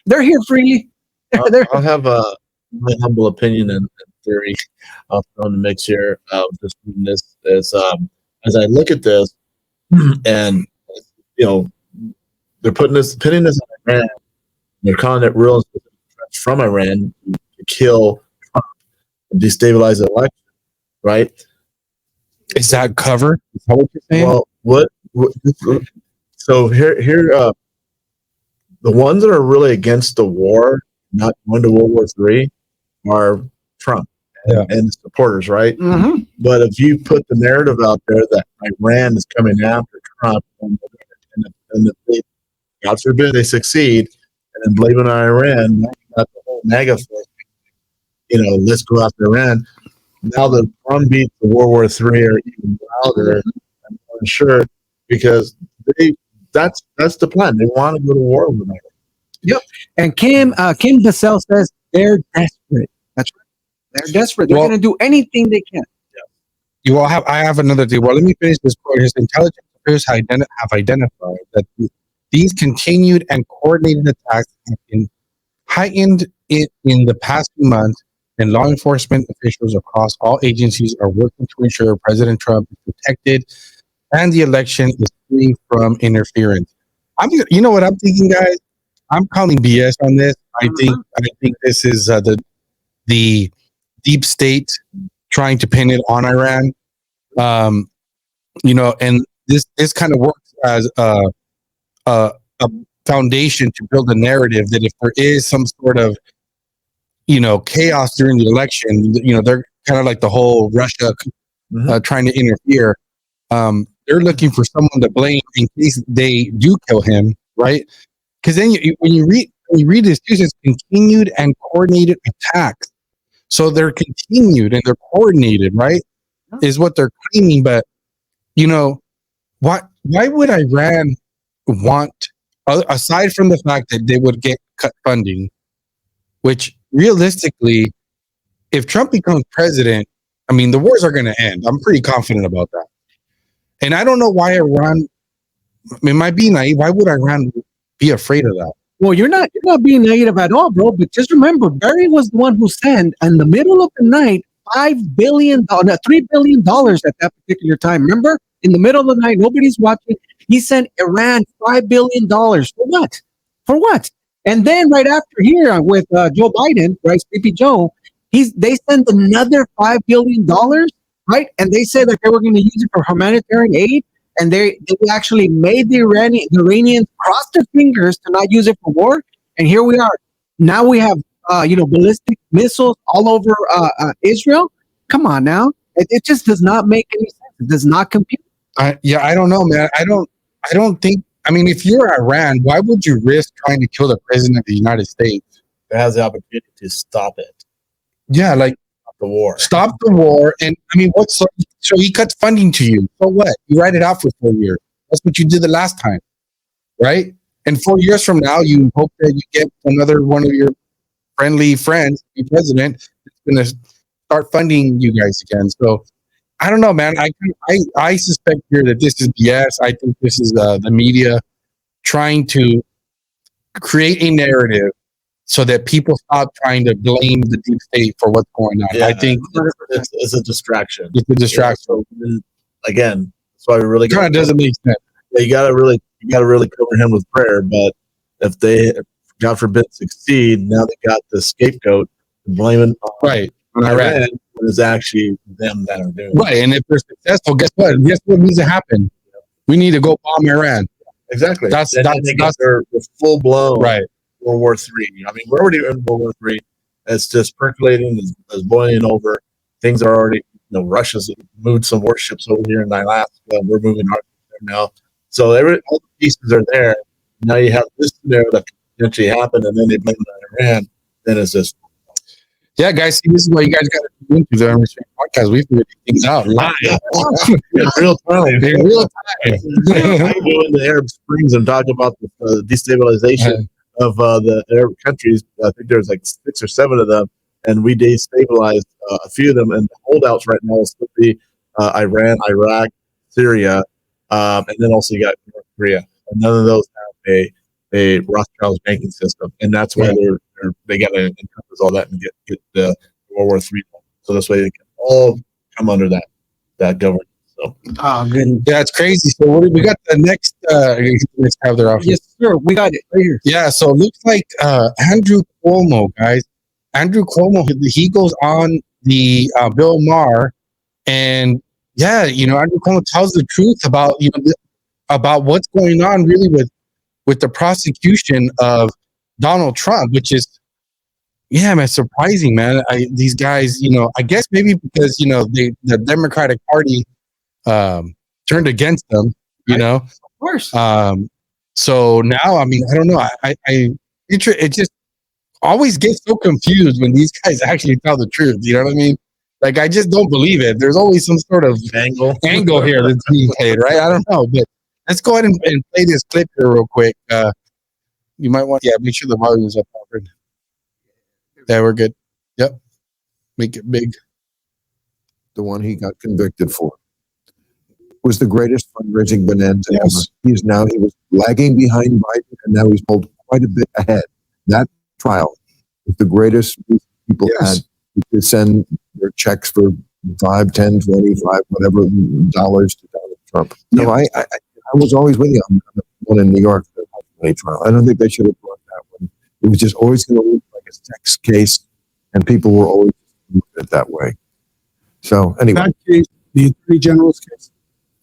they're here freely." I'll have my humble opinion and theory. I'll throw in the mix here. Just reading this as I look at this, and they're pinning this on Iran. They're calling it real threats from Iran to kill Trump and destabilize the election. Right? Is that cover? Is that what you're saying? Well, what so here the ones that are really against the war, not going to World War III, are Trump and the supporters, right? Mm-hmm. But if you put the narrative out there that Iran is coming after Trump and if they, God forbid, they succeed, and then blaming on Iran, now you got the whole MAGA thing, let's go after Iran. Now the drumbeat to World War III are even louder, I'm not sure, because that's the plan. They want to go to war with America. Yep. And Kim Bissell says they're desperate. That's right. They're desperate. They're Well- going to do anything they can. You will have. I have another thing. Well, let me finish this quote. His intelligence affairs have identified that these continued and coordinated attacks have been heightened in the past few months, and law enforcement officials across all agencies are working to ensure President Trump is protected and the election is free from interference. You know what I'm thinking, guys? I'm calling BS on this. I think this is the deep state trying to pin it on Iran. And this kind of works as a foundation to build a narrative that if there is some sort of chaos during the election, they're kind of like the whole Russia trying to interfere. They're looking for someone to blame in case they do kill him, right? Because then when you read this, it says continued and coordinated attacks. So they're continued and they're coordinated, right? Is what they're claiming. But why would Iran want, aside from the fact that they would get cut funding, which realistically, if Trump becomes president, I mean, the wars are going to end. I'm pretty confident about that. And I don't know why Iran, it might be naive. Why would Iran be afraid of that? Well, you're not being negative at all, bro. But just remember, Barry was the one who sent in the middle of the night $3 billion at that particular time. Remember, in the middle of the night, nobody's watching. He sent Iran $5 billion for what? For what? And then right after here with Joe Biden, right, Sleepy Joe, they sent another $5 billion, right? And they said that they were going to use it for humanitarian aid. And they actually made the Iranians cross their fingers to not use it for war. And here we are. Now we have, ballistic missiles all over Israel. Come on now. It just does not make any sense. It does not compute. I don't know, man. I don't think, if you're Iran, why would you risk trying to kill the president of the United States? It has the opportunity to stop it. Yeah, like stop the war. And so he cuts funding to you. So what? You write it out for 4 years. That's what you did the last time, right? And 4 years from now, you hope that you get another one of your friendly friends, the president, that's going to start funding you guys again. So I don't know, man. I suspect here that this is BS. I think this is the media trying to create a narrative so that people stop trying to blame the deep state for what's going on. Yeah, I think it's a distraction. It's a distraction. Yeah, so, again, that's why we really kind of doesn't make sense. Yeah, you gotta really cover him with prayer. But if they, God forbid, succeed, now they got the scapegoat blaming on Iran. Is actually them that are doing it. Right. And if they're successful, guess what? Guess what needs to happen? We need to go bomb Iran. Exactly. That's their full blown right. World War III. We're already in World War III. It's just percolating, it's boiling over. Things are already, Russia's moved some warships over here in Alaska. We're moving ours there now. So all the pieces are there. Now you have this scenario that could potentially happen, and then they blame it on Iran. Then it's just. Yeah, guys, see, this is what you guys got to do into the podcast. We figure things out live. In real time. In real time. I go into Arab Springs and talk about the destabilization of the Arab countries. I think there's like 6 or 7 of them, and we destabilized a few of them. And the holdouts right now will still be Iran, Iraq, Syria, and then also you got North Korea. And none of those have a Rothschild's banking system, and that's why they got to encompass all that and get the World War III. So this way they can all come under that government. So, good. Yeah, it's crazy. So we got the next. Let's have their office. Yes, sir. We got it right here. Yeah. So it looks like Andrew Cuomo, guys. Andrew Cuomo, he goes on the Bill Maher, and Andrew Cuomo tells the truth about about what's going on really with the prosecution of Donald Trump, which is, man, surprising, man. These guys, I guess maybe because, the Democratic Party turned against them, Of course. So now, I don't know. It just always gets so confused when these guys actually tell the truth. You know what I mean? Like, I just don't believe it. There's always some sort of angle here that's being played, right? I don't know, but let's go ahead and play this clip here real quick. You might want, make sure the volume's up, Alfred. Yeah, we're good. Yep. Make it big. The one he got convicted for was the greatest fundraising bonanza ever. He was lagging behind Biden, and now he's pulled quite a bit ahead. That trial was the greatest people had to send their checks for 5, 10, 25, whatever dollars to Donald Trump. No, I was always with you on the one in New York, the money trial. I don't think they should have brought that one. It was just always going to look like a sex case, and people were always looking at it that way. So anyway, that case, the Attorney General's case,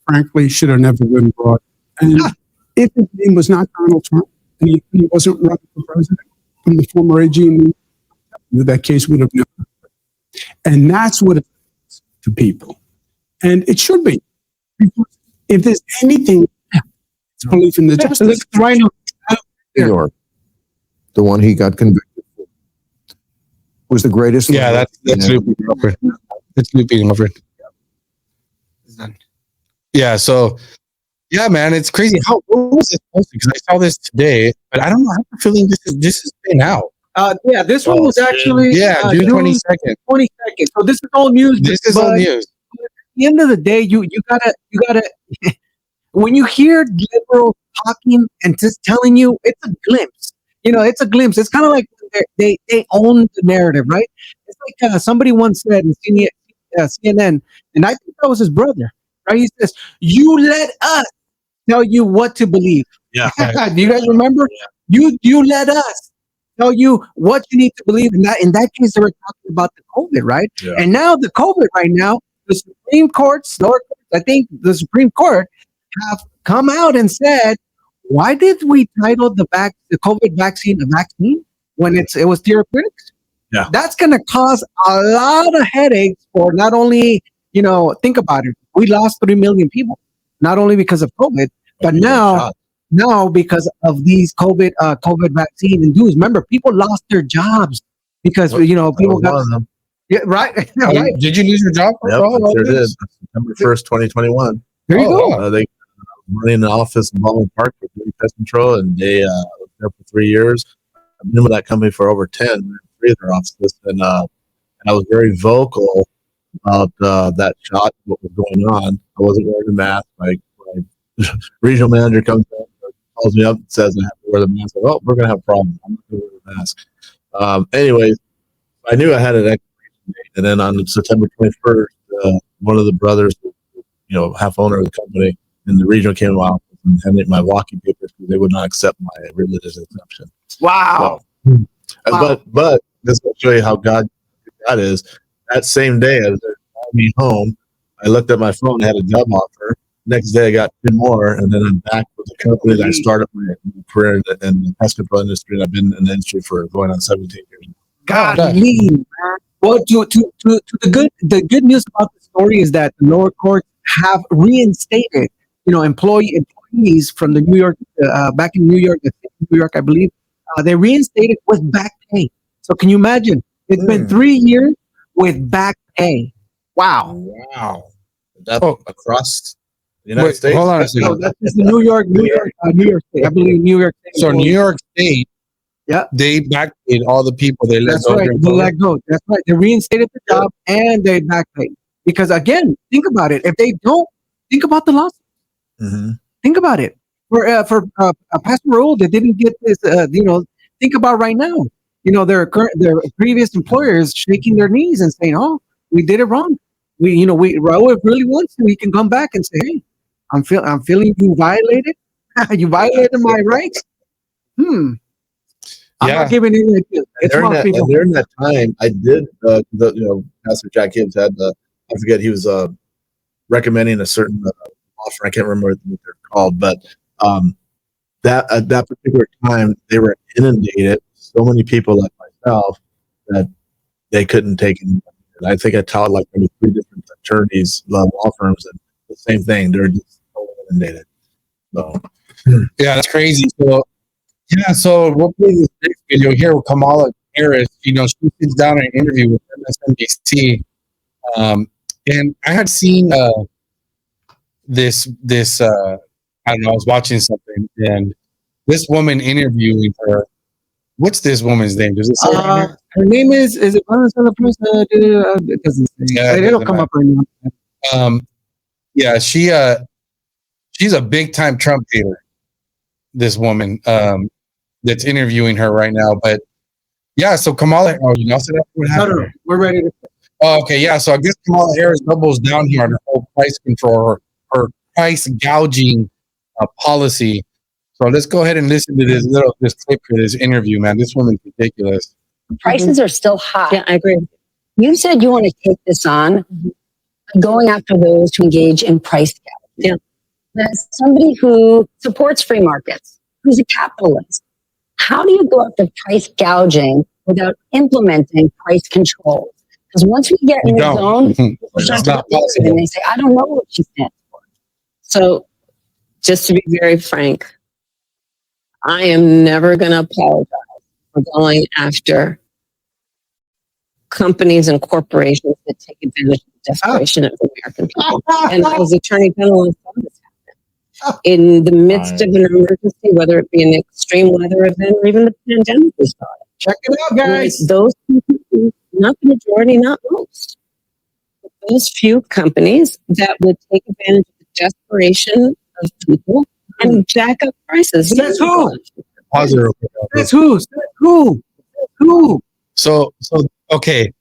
frankly, should have never been brought. And if his name was not Donald Trump and he wasn't running for president from the former AG, that case would have never happened. And that's what it is to people. And it should be. Because if there's anything, it's belief in the justice. Right now, New York, the one he got convicted for, was the greatest. Yeah, that's looping over. It's looping over. Yeah, so man, it's crazy. What was this posted? Because I saw this today, but I don't know. I have a feeling this has been out. This one was actually June 22nd. 22nd. So this is old news. This is old news. At the end of the day, you gotta when you hear liberals talking and just telling you, it's a glimpse. It's a glimpse. It's kind of like they own the narrative, right? It's like somebody once said in CNN, and I think that was his brother, right? He says, "You let us tell you what to believe." Yeah. Do you guys remember? Yeah. You let us tell you what you need to believe. In that case, they were talking about the COVID, right? Yeah. And now the COVID right now, the Supreme Court's lower court, I think the Supreme Court have come out and said, why did we title the COVID vaccine a vaccine when it was therapeutics? Yeah. That's going to cause a lot of headaches for not only, think about it. We lost 3 million people, not only because of COVID, but now because of these COVID vaccine induced. Remember, people lost their jobs because, people got them. Yeah, right. Right. Did you lose your job? Yep, I sure did. September 1st, 2021. There you go. They running an office in Baldwin Park for pest control, and they were there for 3 years. I've been with that company for over 10, 3 of their offices, and I was very vocal about that shot, what was going on. I wasn't wearing a mask. My regional manager comes up, calls me up and says I have to wear the mask. I go, oh, we're going to have a problem. I'm not going to wear the mask. Anyways, I knew I had an expiration date, and then on September 21st, one of the brothers, half owner of the company, and the regional came to my office and handed my walking papers because they would not accept my religious exemption. Wow. So, but this will show you how God is. That same day, as they're calling me home, I looked at my phone, had a job offer. Next day, I got 2 more, and then I'm back with the company that I started my career in the pest control industry, and I've been in the industry for going on 17 years. Golly, man. Well, the good news about the story is that the lower courts have reinstated, employees from the New York, back in New York, I believe, they reinstated with back pay. So can you imagine? It's been 3 years with back pay. Wow. That's across the United States. Hold on a second. No, that's just the New York State. I believe New York State. So New York State, they backpaid all the people they let go. Right. They let go. That's right. They reinstated the job and they backpaid. Because again, think about it. If they don't, think about the lawsuit. Mm-hmm. Think about it. For Pastor Raul, they didn't get this. Think about right now. Their previous employers shaking their knees and saying, "Oh, we did it wrong. Raul really wants to. He can come back and say, hey, I'm feeling you violated. You violated my rights. I'm not giving any. It's during wrong, people. During that time, I did. Pastor Jack Gibbs had I forget, he was recommending a certain offer. I can't remember what they're called, but that at that particular time, they were inundated. So many people like myself that they couldn't take it. And I think I taught like maybe 3 different attorneys, law firms, and the same thing. They're just so inundated. So yeah, that's crazy. So we'll play this next video here with Kamala Harris. She sits down in an interview with MSNBC. And I had seen this I don't know, I was watching something, and this woman interviewing her. What's this woman's name? Does it say it on here? Her name is it it doesn't say. Yeah, it It'll doesn't come up right now. Yeah, she's a big time Trump hater. This woman that's interviewing her right now, but yeah. So Kamala, you also know what happened? No, we're ready to. Oh, okay, yeah. So I guess Kamala Harris doubles down here on her whole price control, her price gouging policy. So let's go ahead and listen to this clip for this interview, man. This woman's ridiculous. Prices are still high. Yeah, I agree. You said you want to take this on, going after those who engage in price gouging. Yeah. As somebody who supports free markets, who's a capitalist, how do you go after price gouging without implementing price controls? Because once we get in the zone, people start to look and they say, I don't know what she stands for. So, just to be very frank, I am never going to apologize for going after companies and corporations that take advantage of the desperation of the American people. And as Attorney General, I saw this happen in the midst of an emergency, whether it be an extreme weather event or even the pandemic we saw it. Check it out, guys. Those companies, not the majority, not most, but those few companies that would take advantage of the desperation of people and jack up prices. Says who? Pause it real quick. Says who? Says who? Says who? So okay,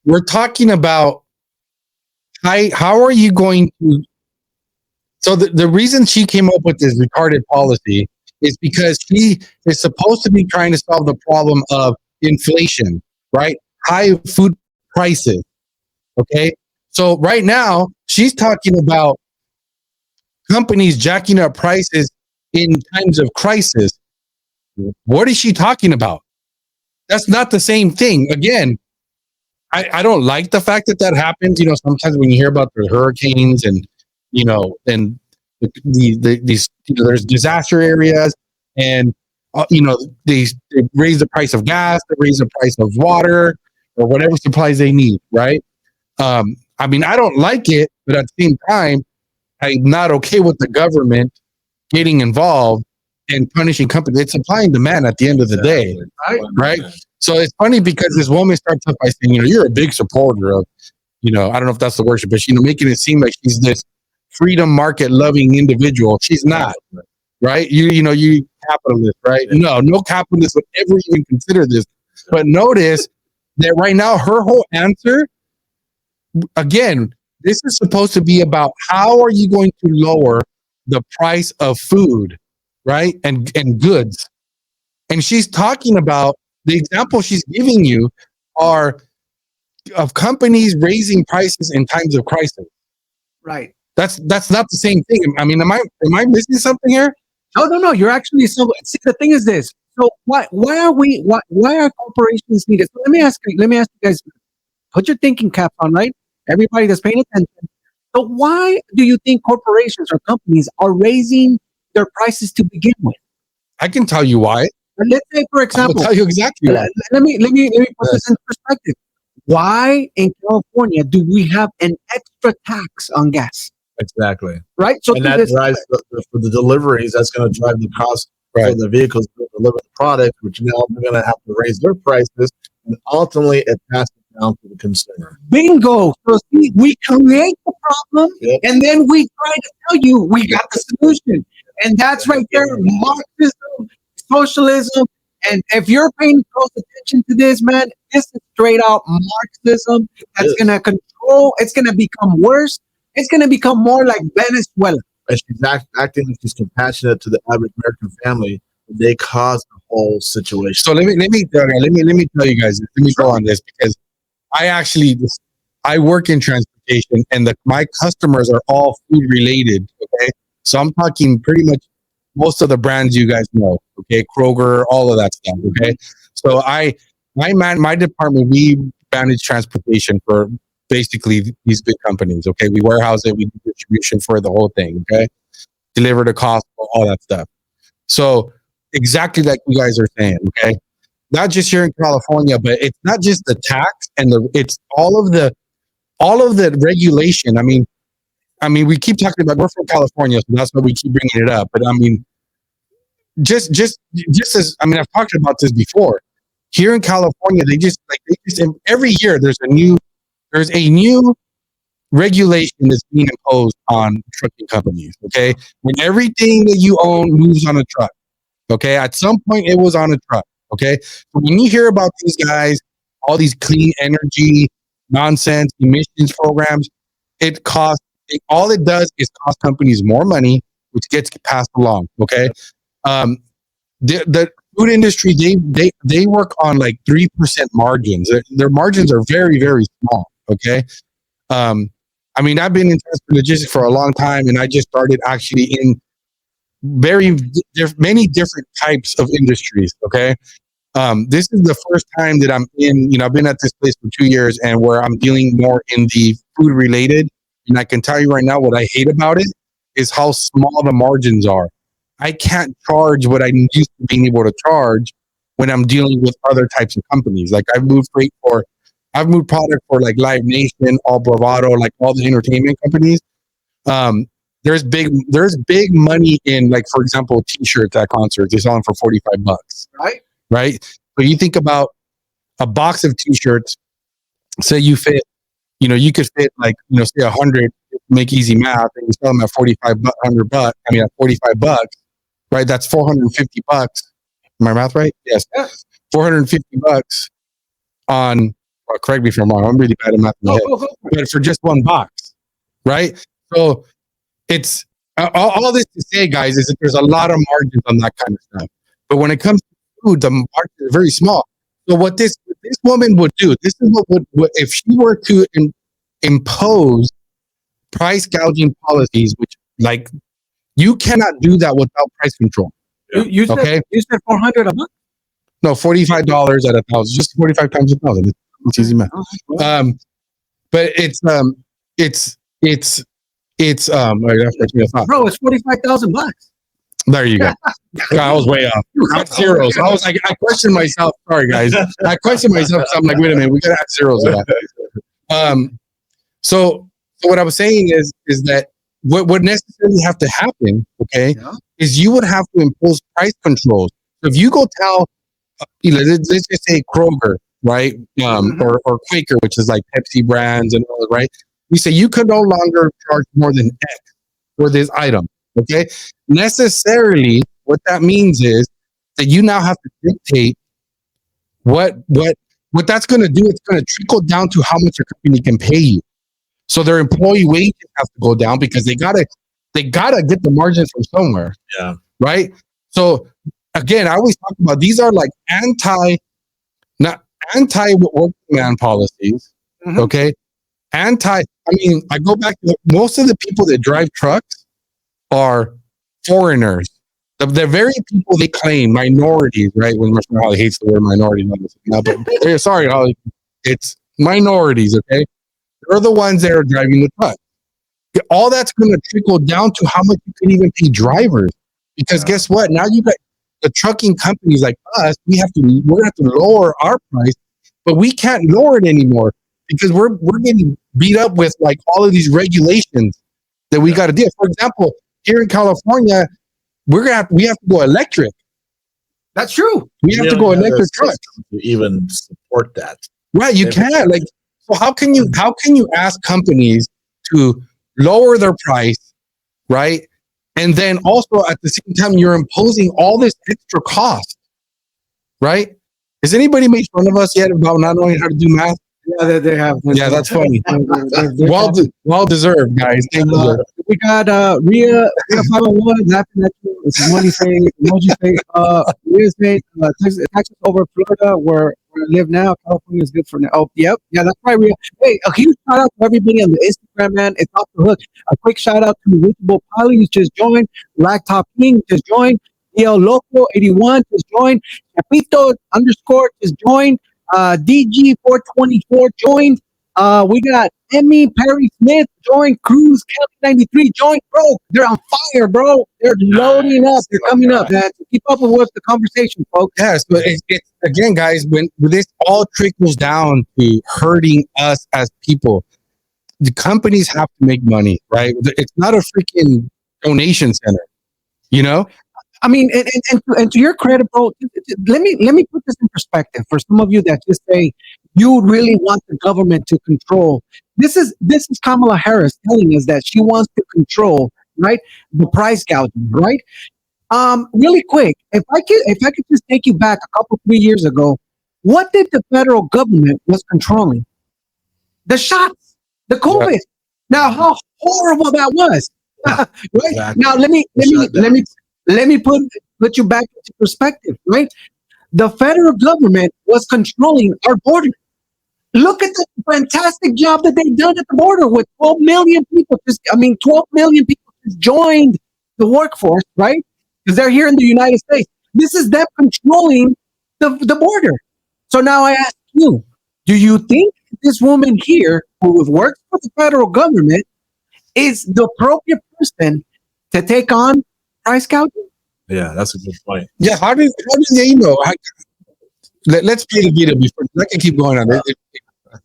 we're talking about how are you going to? So the reason she came up with this retarded policy is because she is supposed to be trying to solve the problem of inflation, right? High food prices. Okay. So right now she's talking about companies jacking up prices in times of crisis. What is she talking about? That's not the same thing. Again, I don't like the fact that happens. You know, sometimes when you hear about the hurricanes and, you know, and these, you know, there's disaster areas and, you know, they raise the price of gas, they raise the price of water or whatever supplies they need, right? I mean, I don't like it, but at the same time, I'm not okay with the government getting involved and punishing companies. It's supply and demand at the end of the day, right? So it's funny because this woman starts up by saying, you know, you're a big supporter of, you know, I don't know if that's the word, but, you know, making it seem like she's this freedom market loving individual. She's not, right? You know, you capitalist, right? No capitalist would ever even consider this. But notice that right now, her whole answer, again, this is supposed to be about how are you going to lower the price of food, right? And goods. And she's talking about the example she's giving you are of companies raising prices in times of crisis. Right. That's not the same thing. I mean, am I missing something here? No. You're actually so. See, the thing is this. So why are corporations needed? So let me ask you guys. Put your thinking caps on, right? Everybody that's paying attention. So why do you think corporations or companies are raising their prices to begin with? I can tell you why. Let's say, for example, I'll tell you exactly why. Let me put this in perspective. Why in California do we have an extra tax on gas? Exactly. Right. So and that drives for the deliveries. That's going to drive the cost for the vehicles to deliver the product, which now they're going to have to raise their prices, and ultimately it passes down to the consumer. Bingo. So see, we create the problem, and then we try to tell you we got the solution, and that's right there, Marxism, socialism. And if you're paying close attention to this, man, this is straight out Marxism. That's going to control. It's going to become worse. It's going to become more like Venezuela. And she's acting like she's compassionate to the average American family. They cause the whole situation. So let me tell you guys. Let me go on this because I work in transportation, and my customers are all food related. Okay, so I'm talking pretty much most of the brands you guys know. Okay, Kroger, all of that stuff. Okay, so my department, we manage transportation for basically these big companies. Okay, we warehouse it, we do distribution for the whole thing. Okay, deliver the cost, all that stuff. So exactly like you guys are saying. Okay, not just here in California, but it's not just the tax and it's all of the regulation. I mean, we keep talking about we're from California, so that's why we keep bringing it up. But I mean, just as I mean, I've talked about this before. Here in California, they just every year there's a new regulation that's being imposed on trucking companies. Okay, when everything that you own moves on a truck. Okay, at some point it was on a truck. Okay, so when you hear about these guys, all these clean energy nonsense emissions programs, all it does is cost companies more money, which gets passed along. Okay, the food industry they work on like 3% margins. Their margins are very, very small. Okay, I mean, I've been in transport logistics for a long time, and I just started actually in many different types of industries. Okay, this is the first time that I'm in. I've been at this place for 2 years, and where I'm dealing more in the food related. And I can tell you right now, what I hate about it is how small the margins are. I can't charge what I used to being able to charge when I'm dealing with other types of companies. Like I've moved product for like Live Nation, All Bravado, like all the entertainment companies. There's big money in, like, for example, t-shirts at concerts. They sell them for $45. Right. So you think about a box of t-shirts. Say you fit, you could fit like, say 100. Make easy math, and you sell them at $4,500. I mean, at $45. Right, that's $450. Am I math right? Yes. $450 on. Well, correct me if I'm wrong. I'm really bad at math in my head. But for just one box, right? So it's all this to say, guys, is that there's a lot of margins on that kind of stuff. But when it comes to food, the margin is very small. So what this woman would do, this is what if she were to impose price gouging policies, which, like, you cannot do that without price control. You said $400 a month? No, $45 at 1,000. Just 45 times 1,000. It's easy math. But it's bro, it's $45,000. There you go. God, I was way off. Not zeros. I was like, I questioned myself. Sorry, guys. I questioned myself. So I'm like, wait a minute, we gotta add zeros to that. So what I was saying is that what would necessarily have to happen, okay, is you would have to impose price controls. So if you go tell, let's just say Kroger, right, or Quaker, which is like Pepsi brands and all that, right? You say you could no longer charge more than X for this item, okay? Necessarily, what that means is that you now have to dictate what that's going to do. It's going to trickle down to how much your company can pay you. So their employee wages have to go down because they gotta get the margins from somewhere. Yeah. Right. So again, I always talk about these are like anti working man policies. Mm-hmm. Okay. I go back to most of the people that drive trucks are foreigners. The very people they claim minorities, right? When Holly hates the word minority, but sorry, Holly, it's minorities. Okay. They're the ones that are driving the truck. All that's going to trickle down to how much you can even pay drivers. Because guess what? Now you got the trucking companies like us. We're going to have to lower our price, but we can't lower it anymore because we're getting beat up with like all of these regulations that we got to deal. For example, here in California, we have to go electric. That's true. We have to go electric trucks to even support that. Right? You can't like. So how can you ask companies to lower their price, right? And then also at the same time you're imposing all this extra cost, right? Has anybody made fun of us yet about not knowing how to do math? Yeah, they have. Yeah, that's funny. Well deserved, guys. We got Rhea 501 laughing at you. It's emoji face. Rhea's made Texas over Florida, where I live now. California is good for now. Oh, yep. Yeah, that's right, Rhea. Hey, a huge shout out to everybody on the Instagram, man. It's off the hook. A quick shout out to Reachable Polly, who's just joined. Blacktop King just joined. El Loco 81 just joined. Capito _ just joined. DG424 joined. We got Emmy Perry Smith joined. Cruz Kelly 93 joined. Bro, they're on fire, bro. They're loading up. They're coming up, man. So keep up with the conversation, folks. Yes, but it's again, guys, when this all trickles down to hurting us as people, the companies have to make money, right? It's not a freaking donation center, you know? I mean, and to your credit, bro, let me put this in perspective for some of you that just say you really want the government to control. This is Kamala Harris telling us that she wants to control, right, the price gouging, right? Really quick, if I could just take you back a couple 3 years ago, what did the federal government was controlling? The shots, the COVID. Now, how horrible that was, right? Exactly. Now, let me put you back into perspective, right? The federal government was controlling our border. Look at the fantastic job that they've done at the border with 12 million people. 12 million people just joined the workforce, right? Because they're here in the United States. This is them controlling the border. So now I ask you, do you think this woman here who works for the federal government is the appropriate person to take on price gouging? Yeah, that's a good point. Yeah, how do they know? Let's play the video before I can keep going on.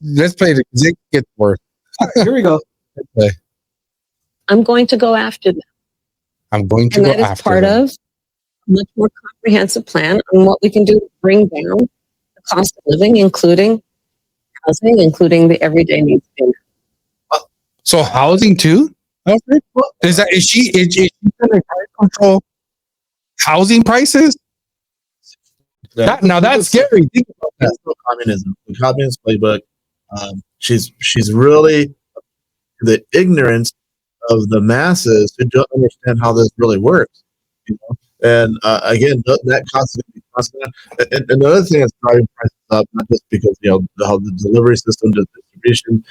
Let's play it because it gets worse. Here we go. Okay. I'm going to go after them. I'm going to And go that is after part them. of a much more comprehensive plan on what we can do to bring down the cost of living, including housing, including the everyday needs. So housing too? Alfred? Is she going to control housing prices? Now that's scary. Think about that. That's still communism. The communist playbook. She's really the ignorance of the masses who don't understand how this really works. You know? And again, that cost is going to be constant. And the other thing that's driving prices up, not just because how the delivery system, the distribution.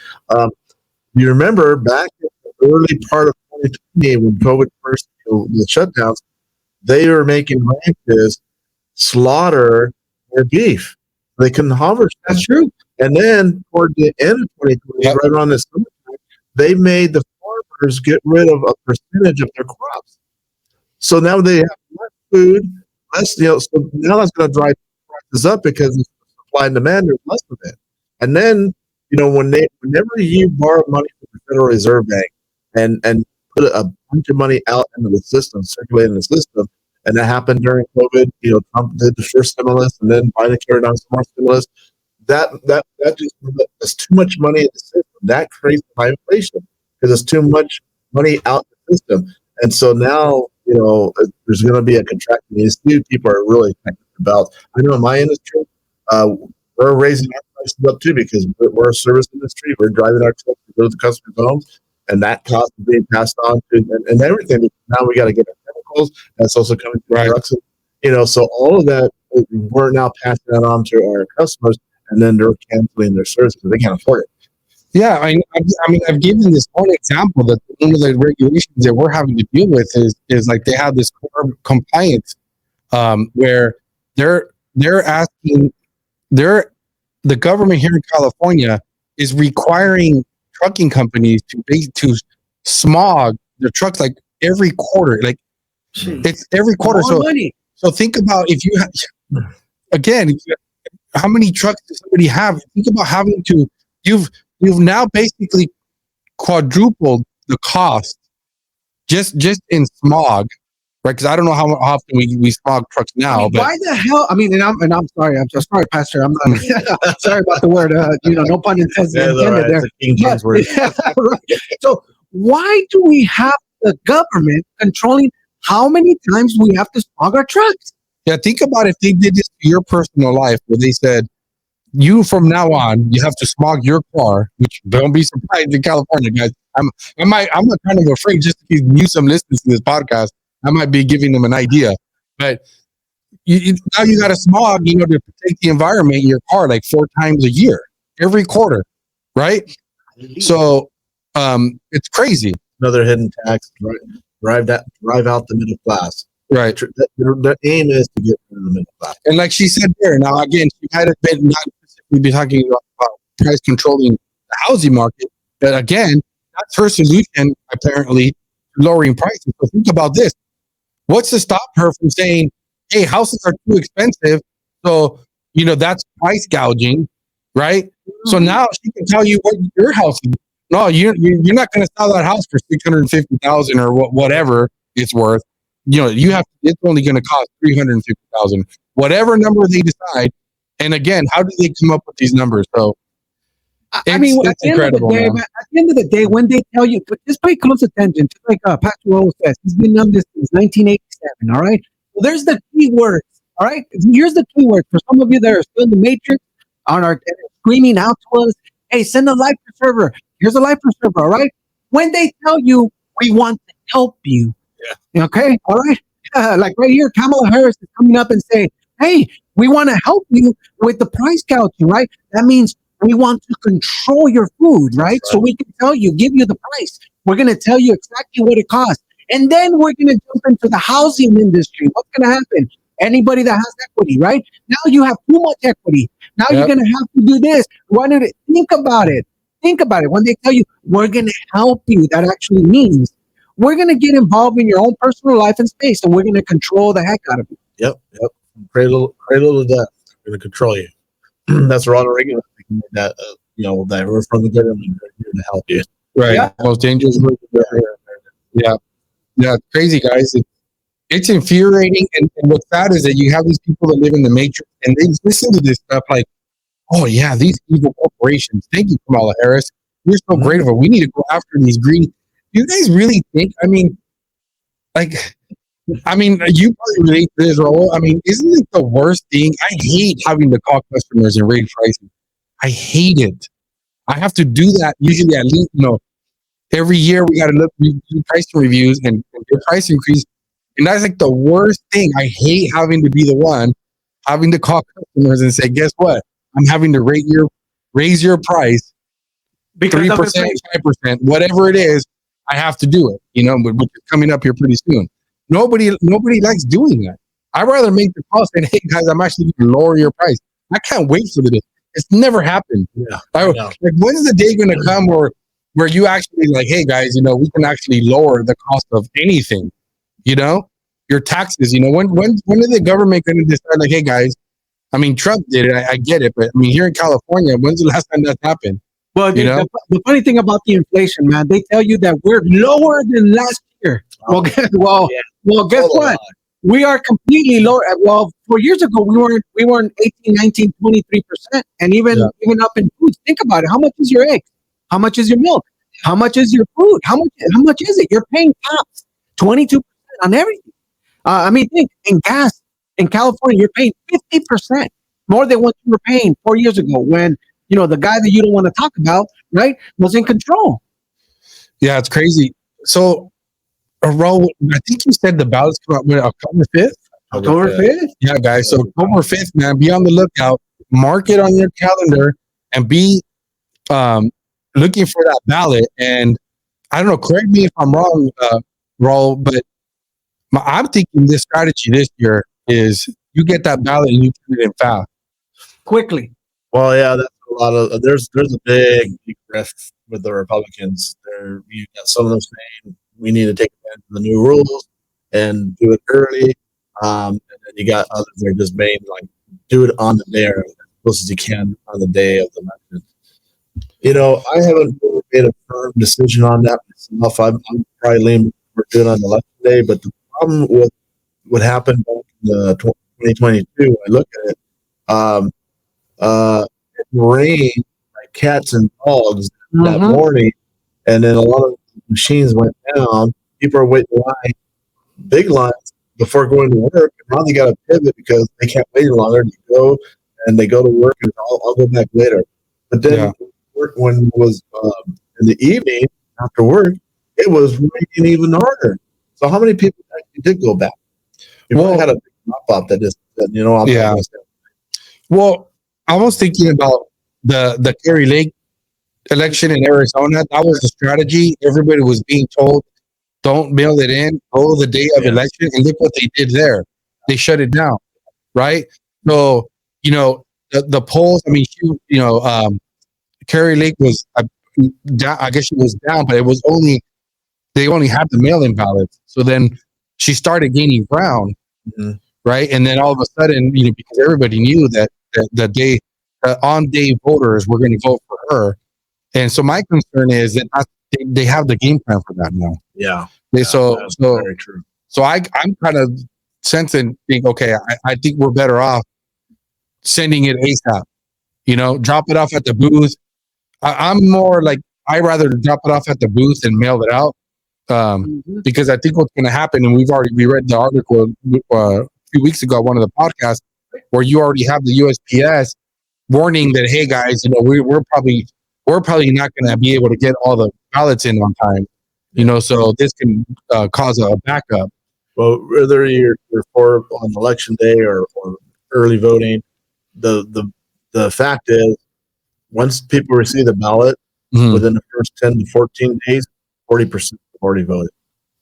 You remember back in the early part of 2020 when COVID first, the shutdowns, they were making ranches slaughter their beef. They couldn't harvest. That's true. And then toward the end of 2020, right around this summertime, they made the farmers get rid of a percentage of their crops. So now they have less food, less, so now that's going to drive prices up because it's supply and demand, there's less of it. And then, whenever you borrow money from the Federal Reserve Bank and put a bunch of money out into the system, circulating in the system, and that happened during COVID, Trump did the first stimulus and then Biden carried on some more stimulus. That just, there's too much money in the system. That creates high inflation because there's too much money out in the system. And so now, there's going to be a contraction. You see, people are really thinking about. I know in my industry, we're raising our prices up too because we're a service industry. We're driving our trucks to go to the customers' homes, and that cost is being passed on to and everything. Now we got to get our chemicals. That's also coming through trucks. So all of that, we're now passing that on to our customers, and then they're canceling their service because they can't afford it. Yeah, I mean, I've given this one example that one of the regulations that we're having to deal with is like they have this compliance where they're asking the government here in California is requiring trucking companies to smog their trucks like every quarter, like it's every quarter. So think about if you how many trucks does somebody have? Think about having to You've now basically quadrupled the cost just in smog, right? Because I don't know how often we smog trucks now. But why the hell? I'm sorry. I'm sorry, Pastor. I'm not sorry about the word. No pun intended there. Right. So why do we have the government controlling how many times we have to smog our trucks? Yeah, think about if they did this to your personal life, where they said, you from now on, you have to smog your car, which don't be surprised in California, guys. I'm kind of afraid just to give Newsom listens to this podcast. I might be giving them an idea, but now you got to smog, to protect the environment in your car like 4 times a year, every quarter, right? So it's crazy. Another hidden tax, drive out the middle class. Right. The aim is to get rid of the middle class. And like she said there, now again, she might have been not specifically be talking about price controlling the housing market, but again, that's her solution apparently to lowering prices. So think about this: what's to stop her from saying, "Hey, houses are too expensive, so that's price gouging," right? Mm-hmm. So now she can tell you what your house is. No, you're not going to sell that house for $650,000 or whatever it's worth. it's only going to cost 350,000, whatever number they decide. And again, how do they come up with these numbers? So it's incredible, man. At the end of the day, when they tell you, just pay close attention. Just like Patrick Rose says, he's been on this since 1987. All right. Well, there's the key words. All right. Here's the key word for some of you that are still in the matrix screaming out to us. Hey, send a life preserver. Here's a life preserver. All right. When they tell you, we want to help you. Yeah. Okay. All right. Like right here, Kamala Harris is coming up and saying, hey, we want to help you with the price gouging, right? That means we want to control your food, right? So we can give you the price. We're going to tell you exactly what it costs. And then we're going to jump into the housing industry. What's going to happen? Anybody that has equity, right? Now you have too much equity. Now you're going to have to do this. Think about it. Think about it. When they tell you, we're going to help you, that actually means we're going to get involved in your own personal life and space, and we're going to control the heck out of you. Yep. Cradle to death. We're going to control you. That's Ronald Reagan. That that we're from the government, we're here to help you. Right. Yeah. Most dangerous. Yeah. It's crazy, guys. It's infuriating, and what's sad is that you have these people that live in the matrix, and they listen to this stuff like, "Oh yeah, these evil corporations. Thank you, Kamala Harris. You're so great of it. We need to go after these green." Do you guys really think? I mean, you probably relate to this, Raul. I mean, isn't it the worst thing? I hate having to call customers and raise prices. I hate it. I have to do that usually at least, every year we got to do pricing reviews and do price increase. And that's like the worst thing. I hate having to be the one having to call customers and say, guess what? I'm having to raise your price 3%, 5%, whatever it is. I have to do it, which is coming up here pretty soon. Nobody likes doing that. I'd rather make the call saying, hey guys, I'm actually going to lower your price. I can't wait for this. It's never happened. Yeah, like, when's the day going to come where you actually like, hey guys, we can actually lower the cost of anything, your taxes, when is the government going to decide like, hey guys, I mean, Trump did it. I get it. But I mean, here in California, when's the last time that happened? Well, the funny thing about the inflation, man, they tell you that we're lower than last year. Well, guess what? We are completely lower. Well, 4 years ago, we weren't 18, 19, 23%. And even up in foods, think about it. How much is your egg? How much is your milk? How much is your food? How much is it? You're paying tops 22% on everything. Think in gas in California, you're paying 50% more than what you were paying 4 years ago when, the guy that you don't want to talk about, right, was in control. Yeah, it's crazy. So, Raul, I think you said the ballots come out October 5th. October 5th? Yeah, guys. So October 5th, man, be on the lookout. Mark it on your calendar and be looking for that ballot. And I don't know, correct me if I'm wrong, Raul, but I'm thinking this strategy this year is you get that ballot and you put it in fast. Quickly. Well, yeah, that's a lot of there's a big rift with the Republicans. You got some of them saying we need to take advantage of the new rules and do it early. And then you got others that are just made like do it on the day or as close as you can on the day of the election. I haven't really made a firm decision on that myself. I'm probably leaning for doing it on the election day, but the problem with what happened back in 2022, I look at it, it rained like cats and dogs that morning, and then a lot of machines went down. People are waiting in line, big lines before going to work. And now they got to pivot because they can't wait longer. They go to work, and I'll go back later. But then when it was in the evening after work, it was raining even harder. So how many people actually did go back? You really had a big drop off that is, Well, I was thinking about the Kerry Lake election in Arizona. That was the strategy. Everybody was being told, don't mail it in, go the day of election. And look what they did there. They shut it down, right? So, the polls, Kerry Lake was, down, I guess she was down, but they only had the mail-in ballots. So then she started gaining ground, right? And then all of a sudden, because everybody knew that the on-day voters were going to vote for her. And so my concern is that they have the game plan for that now. Yeah. So very true. So I'm kind of sensing, think, okay, I think we're better off sending it ASAP. Drop it off at the booth. I'm more like, I rather drop it off at the booth and mail it out. Because I think what's going to happen, and we read the article a few weeks ago, one of the podcasts, where you already have the USPS warning that, hey guys, we're probably not going to be able to get all the ballots in on time. So this can cause a backup. Well, whether you're for on election day or early voting, the fact is, once people receive the ballot, within the first 10 to 14 days, 40% have already voted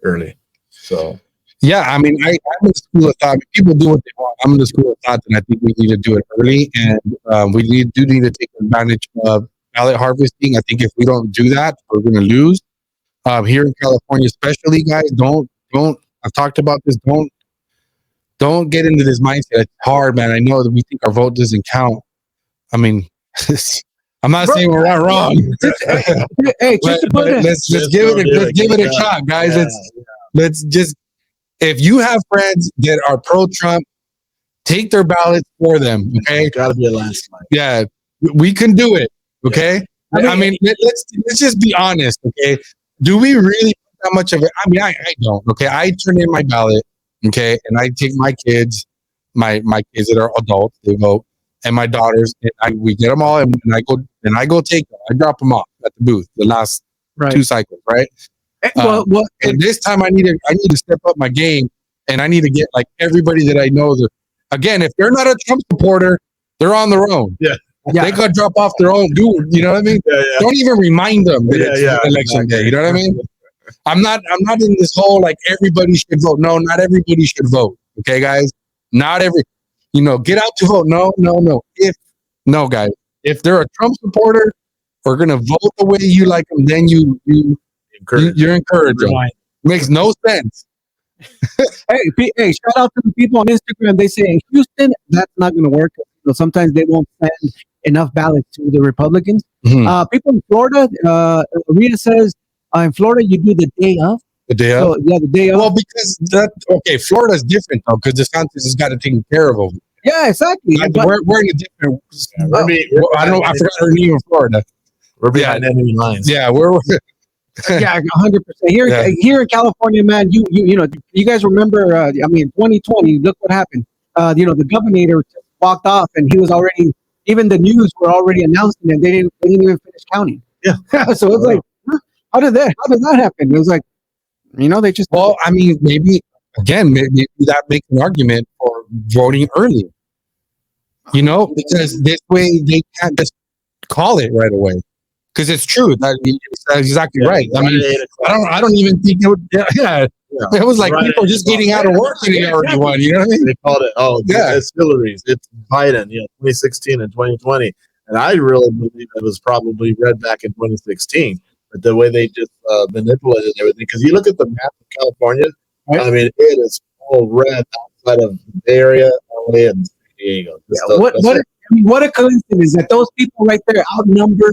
early. So, yeah, I mean, I'm in the school of thought. People do what they want. I'm in the school of thought, and I think we need to do it early, and we need to take advantage of ballot harvesting. I think if we don't do that, we're going to lose. Here in California, especially, guys, don't. I've talked about this. Don't get into this mindset. It's hard, man. I know that we think our vote doesn't count. I mean, I'm not saying we're not wrong. Hey, let's give it a shot, guys. Let's just, if you have friends that are pro-Trump, take their ballots for them. Okay, gotta be a landslide. Yeah, we can do it. Okay, I mean, let's just be honest. Okay, do we really put that much of it? I mean, I don't. Okay, I turn in my ballot. Okay, and I take my kids, my kids that are adults, they vote, and my daughters, and we get them all, and I go take them. I drop them off at the booth the last 2 cycles, right? And this time I need to step up my game, and I need to get like everybody that I know. That, again, if they're not a Trump supporter, they're on their own. Yeah. They could drop off their own dude. You know what I mean? Yeah. Don't even remind them that it's election day. You know what I mean? I'm not in this whole like everybody should vote. No, not everybody should vote. Okay, guys? Not every, get out to vote. No. Guys, if they're a Trump supporter or going to vote the way you like them, then you're encouraged. Makes no sense. Hey, shout out to the people on Instagram. They say in Houston, that's not going to work. So sometimes they won't send enough ballots to the Republicans. People in Florida, Rita says, in Florida, you do the day of. The day of? So, yeah, the day of. Well, because Florida's different, though, because DeSantis has got to take care of them. Yeah, exactly. We're in a different. I don't know. I forgot her name in Florida. We're behind enemy lines. Yeah, we're. Yeah, 100%. Here in California, man, you guys remember? 2020. Look what happened. The governor walked off, and he was already. Even the news were already announcing that they didn't even finish counting. Yeah. So it's like, how did that happen? It was like, they just. Well, I mean, maybe that makes an argument for voting early. Because this way they can't just call it right away. Because it's true. That's exactly right. I mean, I don't even think it would. Yeah. It was like people just getting out of work and they already won. You know what I mean? They called it. It's Hillary's. It's Biden. 2016 and 2020. And I really believe it was probably read back in 2016. But the way they just manipulated everything, because you look at the map of California, I mean, it is all red outside of the Bay Area, LA, and San Diego. What a coincidence that those people right there outnumber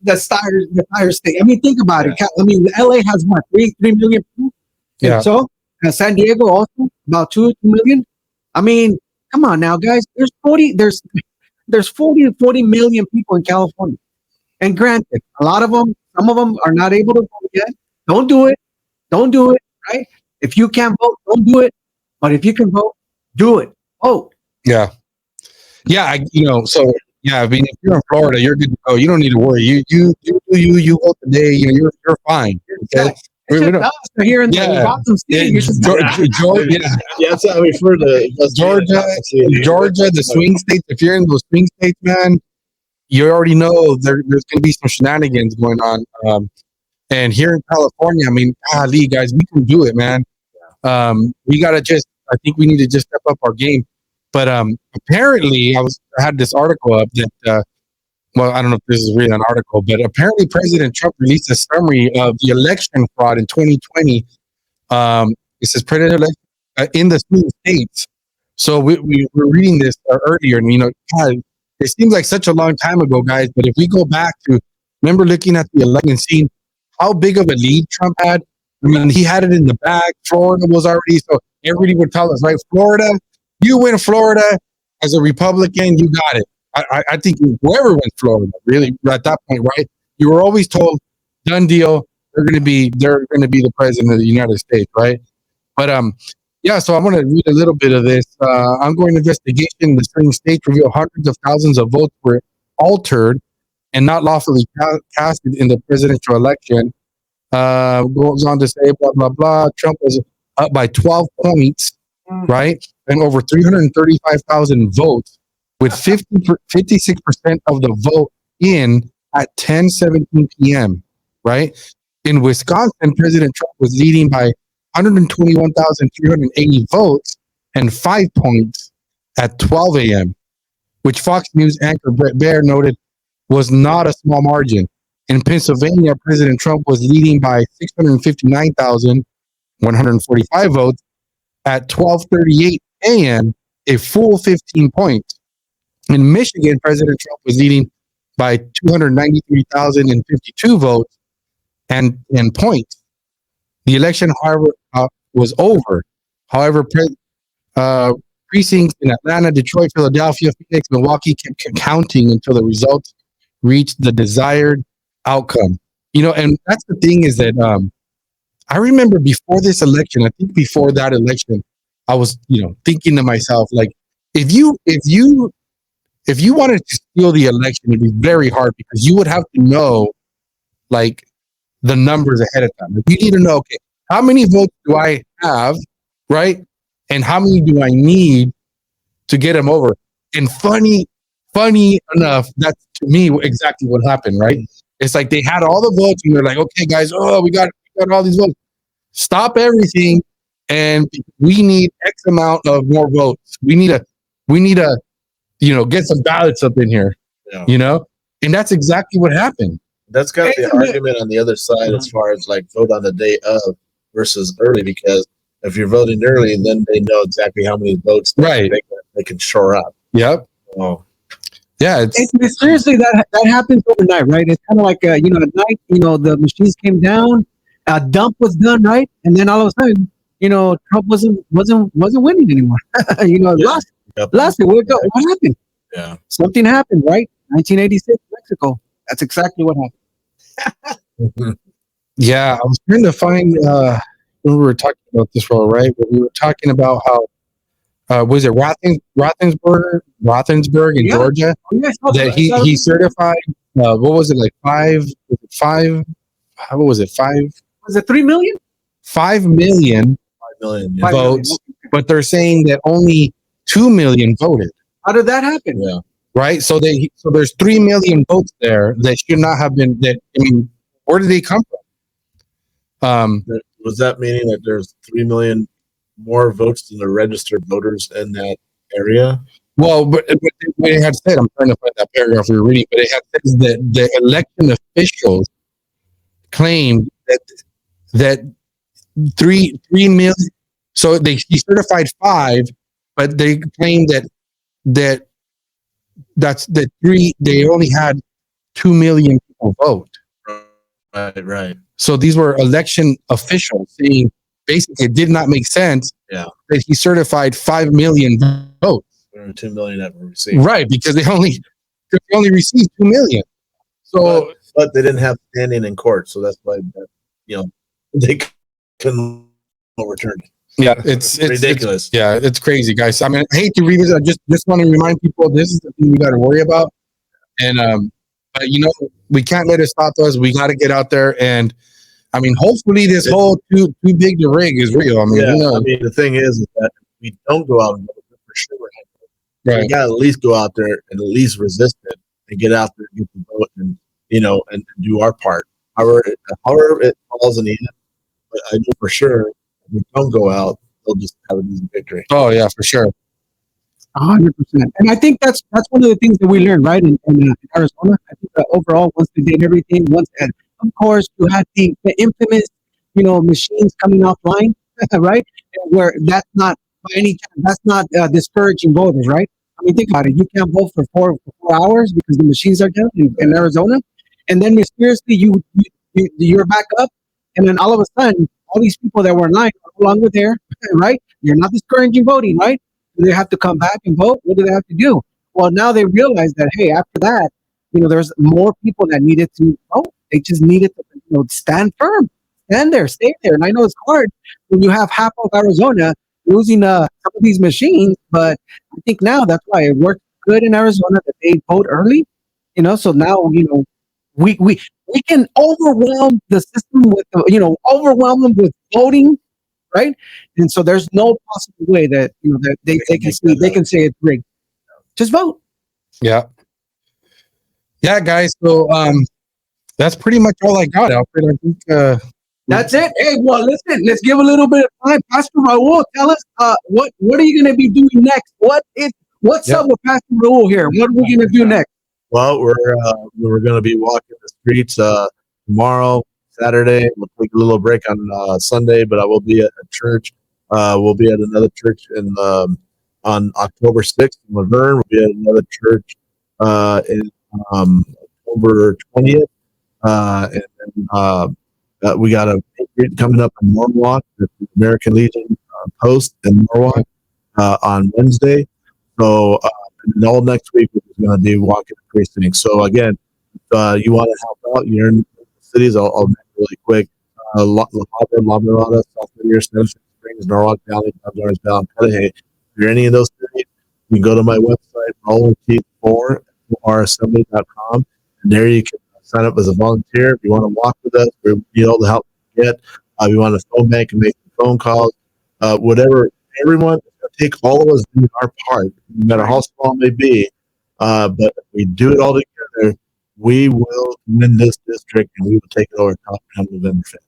the entire state. I mean, think about it. I mean, LA has what, 3 million people? Yeah. So San Diego also about 2 million. I mean, come on now, guys. There's 40 to 40 million people in California. And granted, some of them are not able to vote yet. Don't do it, right? If you can't vote, don't do it. But if you can vote, do it. Vote. Yeah. Yeah, so yeah, I mean, if you're in Florida, you're good to go. You don't need to worry. You vote today, you're fine. Okay? Here in the Gotham State, Georgia, the swing states. If you're in those swing states, man, you already know there's going to be some shenanigans going on. And here in California, I mean, guys, we can do it, man. We got to I think we need to just step up our game. But apparently, I had this article up that, I don't know if this is really an article, but apparently President Trump released a summary of the election fraud in 2020. It says president election in the swing states. So we were reading this earlier, and it seems like such a long time ago, guys. But if we go back to, remember looking at the election and seeing how big of a lead Trump had I mean, he had it in the bag. Florida was already, so everybody would tell us, right? Florida, you win Florida as a Republican, you got it. I think whoever wins Florida, really, at that point, right? You were always told, done deal. They're going to be the president of the United States, right? But yeah. So I'm going to read a little bit of this. Ongoing investigation in the swing states reveal hundreds of thousands of votes were altered and not lawfully casted in the presidential election. Goes on to say, blah blah blah. Trump was up by 12 points, right, and over 335,000 votes, with 56% of the vote in at 10:17 p.m. Right. In Wisconsin, President Trump was leading by 121,380 votes and 5 points at 12 a.m., which Fox News anchor Brett Baer noted was not a small margin. In Pennsylvania, President Trump was leading by 659,145 votes at 12:38 a.m., a full 15 points. In Michigan, President Trump was leading by 293,052 votes and points. The election, however, was over. However, precincts in Atlanta, Detroit, Philadelphia, Phoenix, Milwaukee kept counting until the results reached the desired outcome. And that's the thing is that I remember before this election, I think before that election, I was, thinking to myself, like, if you wanted to steal the election, it'd be very hard because you would have to know, like, the numbers ahead of time. Like, you need to know, okay, how many votes do I have, right? And how many do I need to get them over? And funny enough, that's to me exactly what happened, right? It's like they had all the votes and they're like, okay, guys, we got all these votes. Stop everything, and we need X amount of more votes. We need to, get some ballots up in here, and that's exactly what happened. That's got the argument on the other side as far as like vote on the day of versus early, because if you're voting early, then they know exactly how many votes they can shore up. Yep. Oh. Yeah. It's seriously that happens overnight, right? It's kind of like at night, the machines came down, a dump was done, right? And then all of a sudden, Trump wasn't winning anymore. Lost it. What happened? Yeah. Something happened, right? 1986, Mexico. That's exactly what happened. Yeah, I was trying to find when we were talking about this role, right? But we were talking about how was it Roethlisberger in Georgia that he certified what was it, like 5? Was it 5? What was it? 5? Was it 3 million? 5 million. 5 million votes, but they're saying that only 2 million voted. How did that happen? Yeah. Right. So there's 3 million votes there that should not have been. Where did they come from? Was that meaning that there's 3 million more votes than the registered voters in that area? Well, but they had said, I'm trying to find that paragraph we were reading, but they had said that the election officials claimed that 3 million. So he certified 5, but they claimed that's the 3. They only had 2 million people vote. Right. So these were election officials saying basically it did not make sense. Yeah. That he certified 5 million votes. There were 2 million that were received. Right, because they only received 2 million. So, but they didn't have standing in court, so that's why they couldn't overturn it. Yeah, it's ridiculous. It's crazy, guys. I mean, I hate to revisit. I just want to remind people this is the thing we got to worry about, and but we can't let it stop us. We got to get out there, and I mean, hopefully this whole too big to rig is real. I mean, I mean, the thing is that we don't go out and vote for sure. Right. We got to at least go out there and at least resist it and get out there and get the vote and and do our part. However it falls in the end, but I know for sure. If we don't go out, they'll just have an easy victory. Oh yeah, for sure. 100%. And I think that's one of the things that we learned, right, in Arizona. I think that overall, once they did everything, and of course you had the infamous, machines coming offline, right? Where that's not by any chance, that's not discouraging voters, right? I mean, think about it. You can't vote for 4 hours because the machines are down in Arizona, and then mysteriously you're back up, and then all of a sudden all these people that were in line are no longer there, right? You're not discouraging voting, right? Do they have to come back and vote? What do they have to do? Well, now they realize that, hey, after that, there's more people that needed to vote. They just needed to, stand firm, stand there, stay there. And I know it's hard when you have half of Arizona losing some of these machines, but I think now that's why it worked good in Arizona that they vote early. So now we can overwhelm the system with overwhelm them with voting, right? And so there's no possible way that that they can say it's rigged. Just vote. Yeah. Yeah, guys. So that's pretty much all I got, Alfred. I think that's it. Hey, well, listen, let's give a little bit of time. Pastor Raul, tell us what are you going to be doing next? What's up with Pastor Raul here? What are we going to do next? Well, we're going to be walking the streets tomorrow, Saturday. We'll take a little break on Sunday, but I will be at a church. We'll be at another church on October 6th in Laverne. We'll be at another church in October 20th. And then we got a patriot coming up in Norwalk, the American Legion post in Norwalk on Wednesday. So and all next week we're going to be walking the precinct. So again, if you want to help out, you're in the cities. I'll make it really quick. La Mirada, South Whittier, Central Springs, Norwalk Valley, Orange Valley, Cudahy. If you're any of those cities, you can go to my website, volunteer4assembly.com, and there you can sign up as a volunteer. If you want to walk with us, we need all the help we can get. If you want to phone bank and make phone calls, whatever. Everyone, take all of us doing our part, no matter how small it may be. But if we do it all together, we will win this district and we will take it over top come November 5th.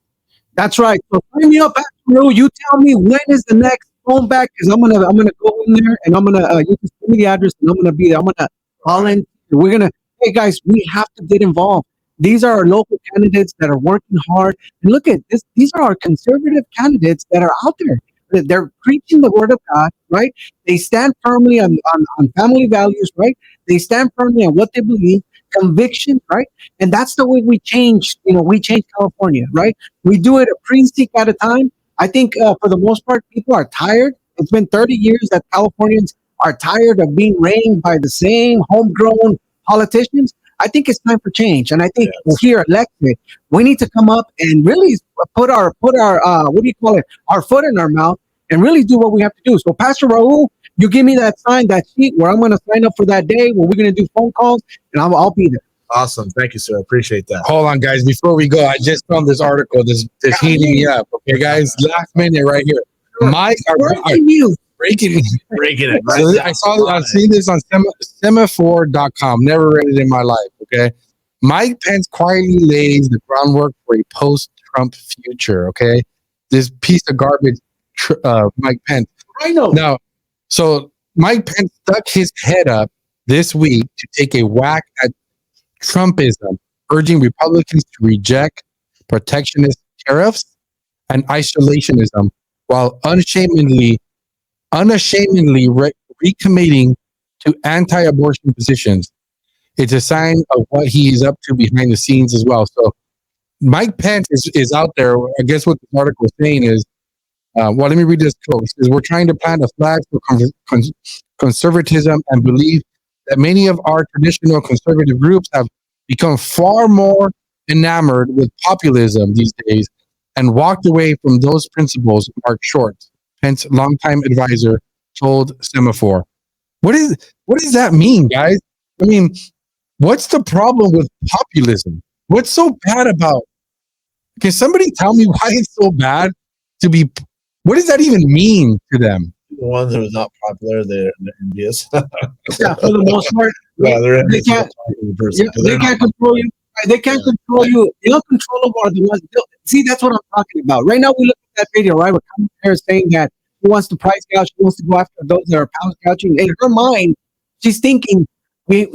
That's right. So sign me up, Pastor Ru. You tell me when is the next phone back, because I'm gonna go in there and I'm gonna you can send me the address and I'm gonna be there. I'm gonna volunteer. We're gonna, hey guys, we have to get involved. These are our local candidates that are working hard. And look at this, these are our conservative candidates that are out there. They're preaching the word of God, right? They stand firmly on family values, right? They stand firmly on what they believe, conviction, right? And that's the way we change, we change California, right? We do it a precinct at a time. I think for the most part, people are tired. It's been 30 years that Californians are tired of being reigned by the same homegrown politicians. I think it's time for change. And I think here elected, we need to come up and really put our our foot in our mouth and really do what we have to do. So Pastor Raul, you give me that sheet where I'm going to sign up for that day where we're going to do phone calls, and I'll be there. Awesome. Thank you, sir. I appreciate that. Hold on, guys. Before we go, I just found this article. This heating me up. Okay, guys. Last minute right here. Breaking it. So I've seen this on semaphore.com. Never read it in my life. Okay. Mike Pence quietly lays the groundwork for a post-Trump future. Okay. This piece of garbage, Mike Pence. I know. Now, so Mike Pence stuck his head up this week to take a whack at Trumpism, urging Republicans to reject protectionist tariffs and isolationism while unashamedly recommitting to anti-abortion positions. It's a sign of what he's up to behind the scenes as well. So Mike Pence is out there. I guess what the article is saying is, let me read this quote. It says, "We're trying to plant a flag for conservatism and believe that many of our traditional conservative groups have become far more enamored with populism these days and walked away from those principles," Mark Short, Pence longtime advisor, told Semaphore. What does that mean, guys? I mean, what's the problem with populism? What's so bad about? Can somebody tell me why it's so bad to be? What does that even mean to them? The ones that are not popular, they're envious. Yeah, for the most part, they can't control you. They can't control you. The uncontrollable are the ones. See, that's what I'm talking about. Right now, we look at that video, right? With commentator saying that he wants to price gouge, she wants to go after those that are pound gouging. In her mind, she's thinking, the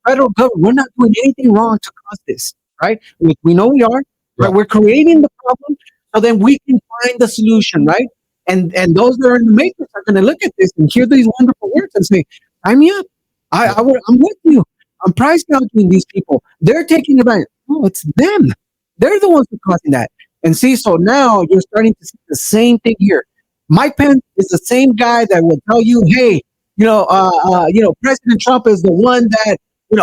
federal government, we're not doing anything wrong to cause this, right? We know we are, right? We're creating the problem, so then we can find the solution, right? And those that are in the matrix are going to look at this and hear these wonderful words and say, "Sign me up. I'm with you. I'm price gouging these people. They're taking advantage." No, it's them. They're the ones who are causing that. And see, so now you're starting to see the same thing here. Mike Pence is the same guy that will tell you, hey, President Trump is the one that,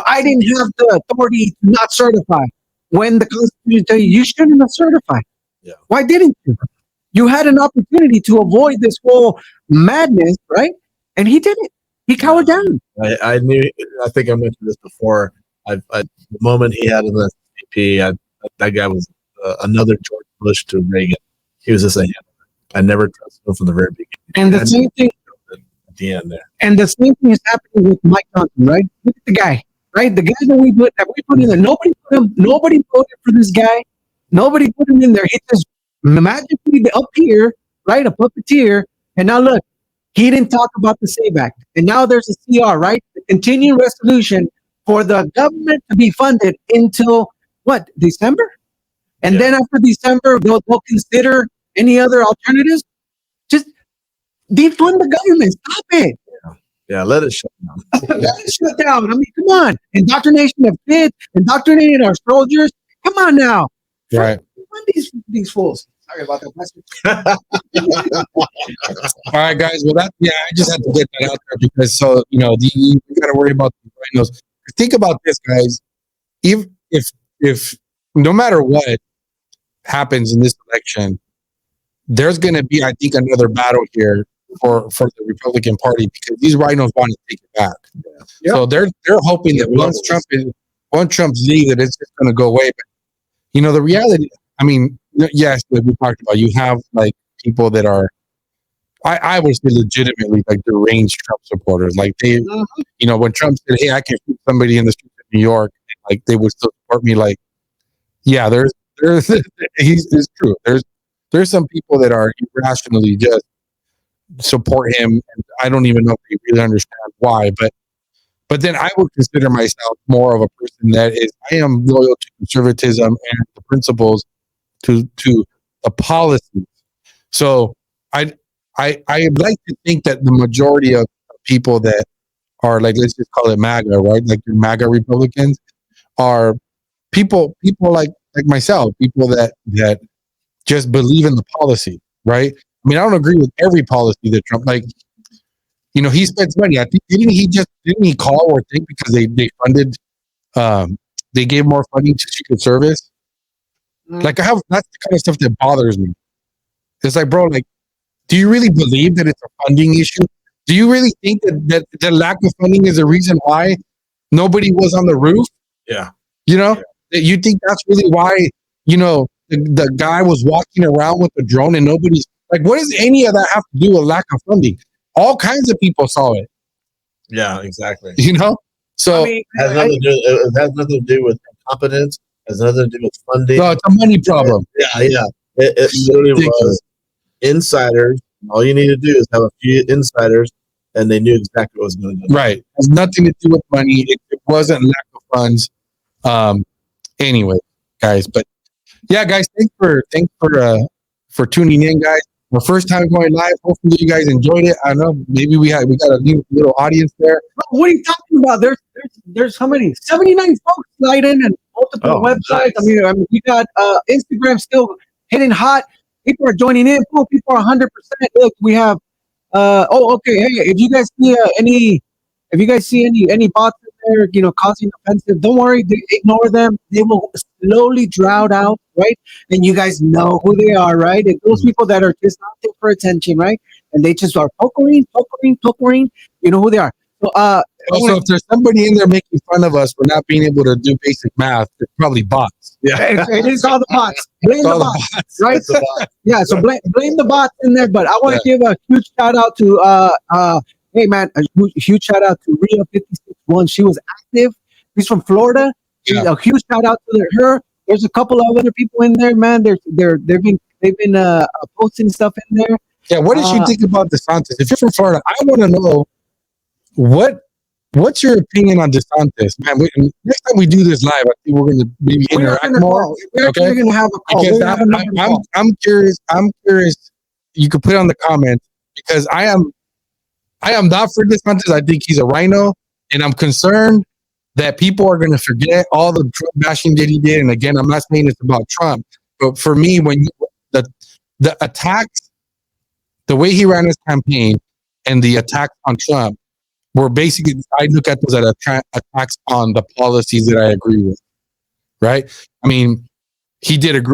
I didn't have the authority to not certify. When the Constitution tell you shouldn't have certified. Yeah. Why didn't you? You had an opportunity to avoid this whole madness, right? And he didn't. He cowered down. I knew. I think I mentioned this before. The moment he had in the CP, that guy was another George Bush to Reagan. He was just a handler. I never trusted him from the very beginning. And the same thing at the end there. And the same thing is happening with Mike Johnson, right? Look at the guy, right? The guy that we put in there. Nobody voted for this guy. Nobody put him in there. He just magically up here, right? A puppeteer. And now look, he didn't talk about the SAVE Act. And now there's a CR, right? The continuing resolution for the government to be funded until what, December? And then after December, they'll consider any other alternatives. Just defund the government. Stop it. Yeah, let it shut down. Let it shut down. I mean, come on. Indoctrination of kids, indoctrinating our soldiers. Come on now. Right. These fools. Sorry about that. All right, guys. Well, I just had to get that out there because we got to worry about the rhinos. Think about this, guys. If no matter what happens in this election, there's going to be, I think, another battle here for the Republican Party because these rhinos want to take it back. Yeah. So they're hoping that once Trump's leave, that it's just going to go away. But the reality. I mean, yes, like we talked about, you have like people that are, I would say, legitimately like deranged Trump supporters. Like they, when Trump said, "Hey, I can shoot somebody in the streets of New York," like they would still support me. Like, yeah, it's true. There's some people that are irrationally just support him, and I don't even know if they really understand why. But then I would consider myself more of a person that is, I am loyal to conservatism and the principles, to the policies. So I'd like to think that the majority of people that are like, let's just call it MAGA, right? Like the MAGA Republicans are people like myself, people that just believe in the policy, right? I mean, I don't agree with every policy that Trump, he spends money. I think didn't he call or think because they funded, they gave more funding to Secret Service. Like that's the kind of stuff that bothers me. It's like, bro, like, do you really believe that it's a funding issue? Do you really think that the lack of funding is the reason why nobody was on the roof? Yeah. That you think that's really why, the guy was walking around with a drone and nobody's like, what does any of that have to do with lack of funding? All kinds of people saw it. Yeah, exactly. So it has nothing to do with incompetence. It has nothing to do with funding. No, it's a money problem. Yeah. It literally was insiders. All you need to do is have a few insiders, and they knew exactly what was going to go. Right. It has nothing to do with money. It wasn't lack of funds. Anyway, guys, but yeah, guys, thanks for tuning in, guys. Our first time going live. Hopefully you guys enjoyed it. I know maybe we got a new little audience there. What are you talking about? There's how many? 79 folks slide in and multiple websites. Nice. I mean, we got Instagram still hitting hot. People are joining in. People are 100%. Look, we have. Okay. Hey, if you guys see any bots in there, causing offensive, don't worry. Ignore them. They will slowly drown out, right? And you guys know who they are, right? And those people that are just out there for attention, right? And they just are pokering. You know who they are. So, also, if there's somebody in there making fun of us for not being able to do basic math, it's probably bots. Yeah, it is all the bots. Blame the bots, right? Yeah, so blame the bots in there. But I want to give a huge shout out to hey man, a huge shout out to Ria 561. She was active. She's from Florida. A huge shout out to her. There's a couple of other people in there, man. They've been posting stuff in there. Yeah, what did you think about DeSantis? If you're from Florida, I want to know what's your opinion on DeSantis, man. Next time we do this live, I think we're going to maybe interact more. We're going to have a call. Because I'm curious. You can put it on the comments because I am not for DeSantis. I think he's a rhino, and I'm concerned that people are going to forget all the Trump bashing that he did. And again, I'm not saying it's about Trump, But for me, when the attacks, the way he ran his campaign, and the attacks on Trump were basically, I look at those as attacks on the policies that I agree with. Right? I mean, he did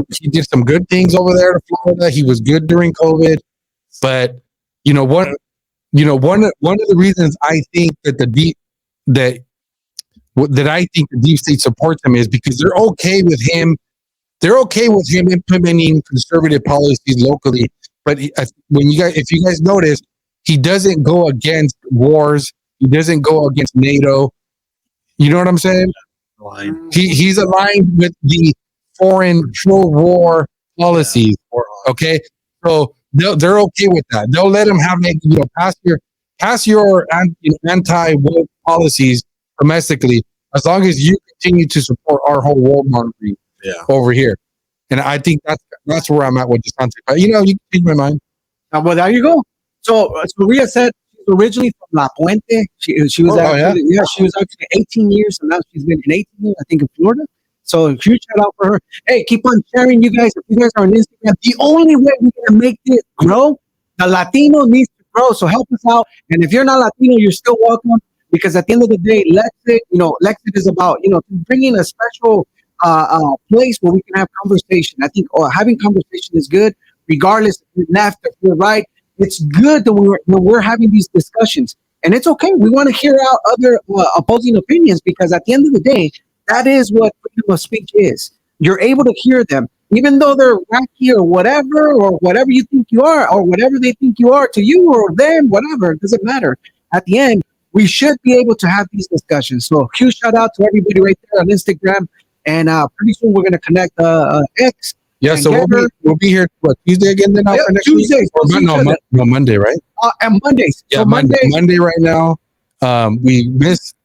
some good things over there in Florida. He was good during COVID, but one of the reasons I think that I think the deep state supports him is because they're okay with him. They're okay with him implementing conservative policies locally. But if you guys notice, he doesn't go against wars. He doesn't go against NATO. You know what I'm saying? He's aligned with the foreign pro-war policies. Okay, so they're okay with that. They'll let him have pass your anti-woke policies domestically, as long as you continue to support our whole world monitoring over here. And I think that's where I'm at with DeSantis. But you can change my mind. Well, there you go. So Maria said she's originally from La Puente. She was she was actually 18 years, and now she's been in 18 years, I think, in Florida. So huge shout out for her. Hey, keep on sharing, you guys. If you guys are on Instagram, the only way we're gonna make this grow, the Latino needs to grow. So help us out. And if you're not Latino, you're still welcome. Because at the end of the day, Lexit is about bringing a special place where we can have conversation. I think having conversation is good, regardless if you're left, if you're right. It's good that when we're having these discussions, and it's okay. We want to hear out other opposing opinions, because at the end of the day, that is what freedom of speech is. You're able to hear them, even though they're wacky or whatever you think you are, or whatever they think you are to you or them, whatever. It doesn't matter. At the end, we should be able to have these discussions. So huge shout out to everybody right there on Instagram. And pretty soon we're going to connect X. Yeah, so we'll be here Tuesday again then? Yeah, next Tuesday. No, Monday, right? And Mondays. Yeah, so Monday right now. We missed.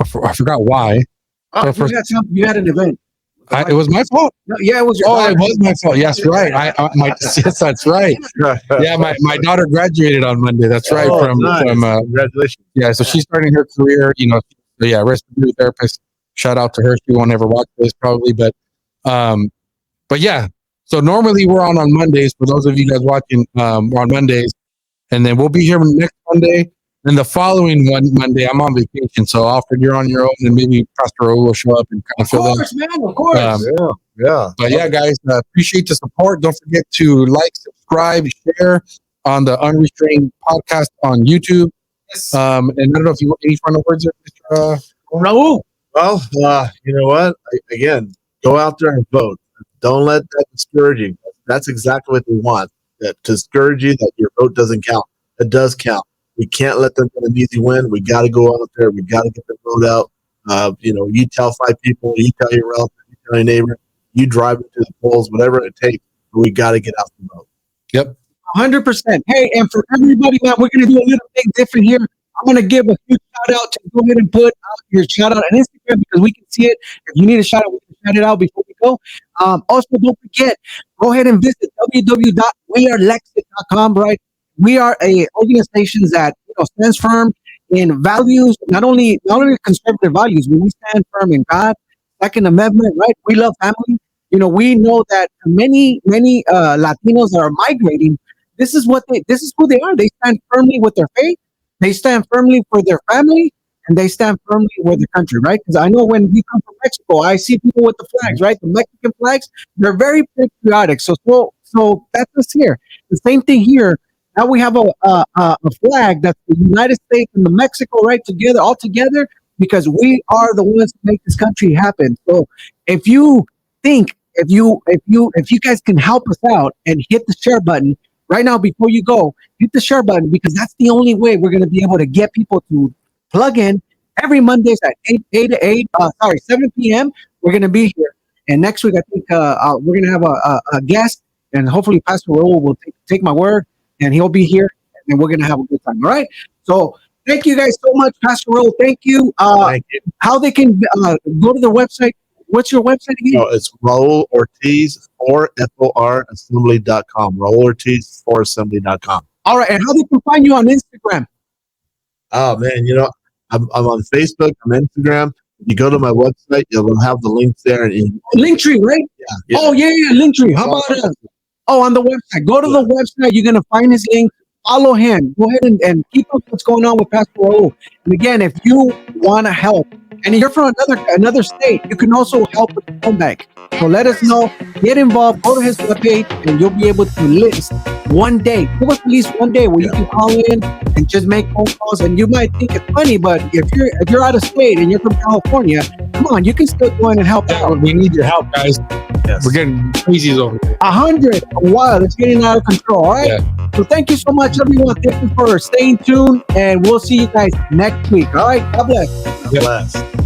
I forgot why. You had an event. It was my fault. No, yeah, it was your daughter. It was my fault. Yes, right. Yes, that's right. Yeah, my daughter graduated on Monday. That's right. Nice. Congratulations. Yeah, so she's starting her career. Respiratory therapist. Shout out to her. She won't ever watch this probably, but yeah. So normally we're on Mondays. For those of you guys watching, we're on Mondays, and then we'll be here next Monday. And the following Monday, I'm on vacation. So Alfred, you're on your own, and maybe Pastor Raul will show up and kind of fill in. Of course, man. Of course. Yeah. But yeah, guys, appreciate the support. Don't forget to like, subscribe, share on the Unrestrained podcast on YouTube. Yes. And I don't know if you want any final words, Mr. Raul. Well, you know what? Again, go out there and vote. Don't let that discourage you. That's exactly what they want. That to discourage you that your vote doesn't count. It does count. We can't let them get an easy win. We got to go out there. We got to get the vote out. You tell 5 people, you tell your relative, you tell your neighbor, you drive it to the polls, whatever it takes. We got to get out the vote. Yep. 100%. Hey, and for everybody, man, we're going to do a little thing different here. I'm going to give a huge shout out to go ahead and put out your shout out on Instagram, because we can see it. If you need a shout out, we can shout it out before we go. Also, don't forget, go ahead and visit www.wearelexit.com, right? We are a organization that stands firm in values, not only conservative values, but we stand firm in God, Second Amendment, right? We love family. We know that many Latinos that are migrating, this is who they are. They stand firmly with their faith. They stand firmly for their family, and they stand firmly with the country, right? Because I know when we come from Mexico, I see people with the flags, right? The Mexican flags, they're very patriotic. So that's us here. The same thing here. Now we have a flag that's the United States and the Mexico right all together, because we are the ones who make this country happen. So if you guys can help us out and hit the share button right now before you go, hit the share button, because that's the only way we're going to be able to get people to plug in every Mondays at 7 p.m. We're going to be here. And next week, I think we're going to have a guest, and hopefully Pastor Raul will take my word, and he'll be here, and we're going to have a good time. All right. So thank you guys so much, Pastor Raul. Thank you. Thank you. How they can go to the website. What's your website again? No, it's Raul Ortiz for FORassembly.com. Raul Ortiz for Assembly.com. All right. And how they can find you on Instagram? Oh, man. I'm on Facebook. I'm on Instagram. you go to my website, you'll have the links there. And Linktree, right? yeah. Oh yeah, Linktree. How about on the website? Go to the website. You're gonna find his link. Follow him. Go ahead and keep up what's going on with Pastor Raul. And again, if you want to help, and you're from another state, you can also help with the phone bank. So let us know. Get involved. Go to his webpage, and you'll be able to list one day. Give us at least one day where you can call in and just make phone calls. And you might think it's funny, but if you're out of state and you're from California, come on, you can still go in and help out. We need your help, guys. Yes. We're getting crazy over here. 100. Wow, it's getting out of control. All right. Yeah. So thank you so much, everyone. Thank you for staying tuned, and we'll see you guys next week. All right. God bless. God bless.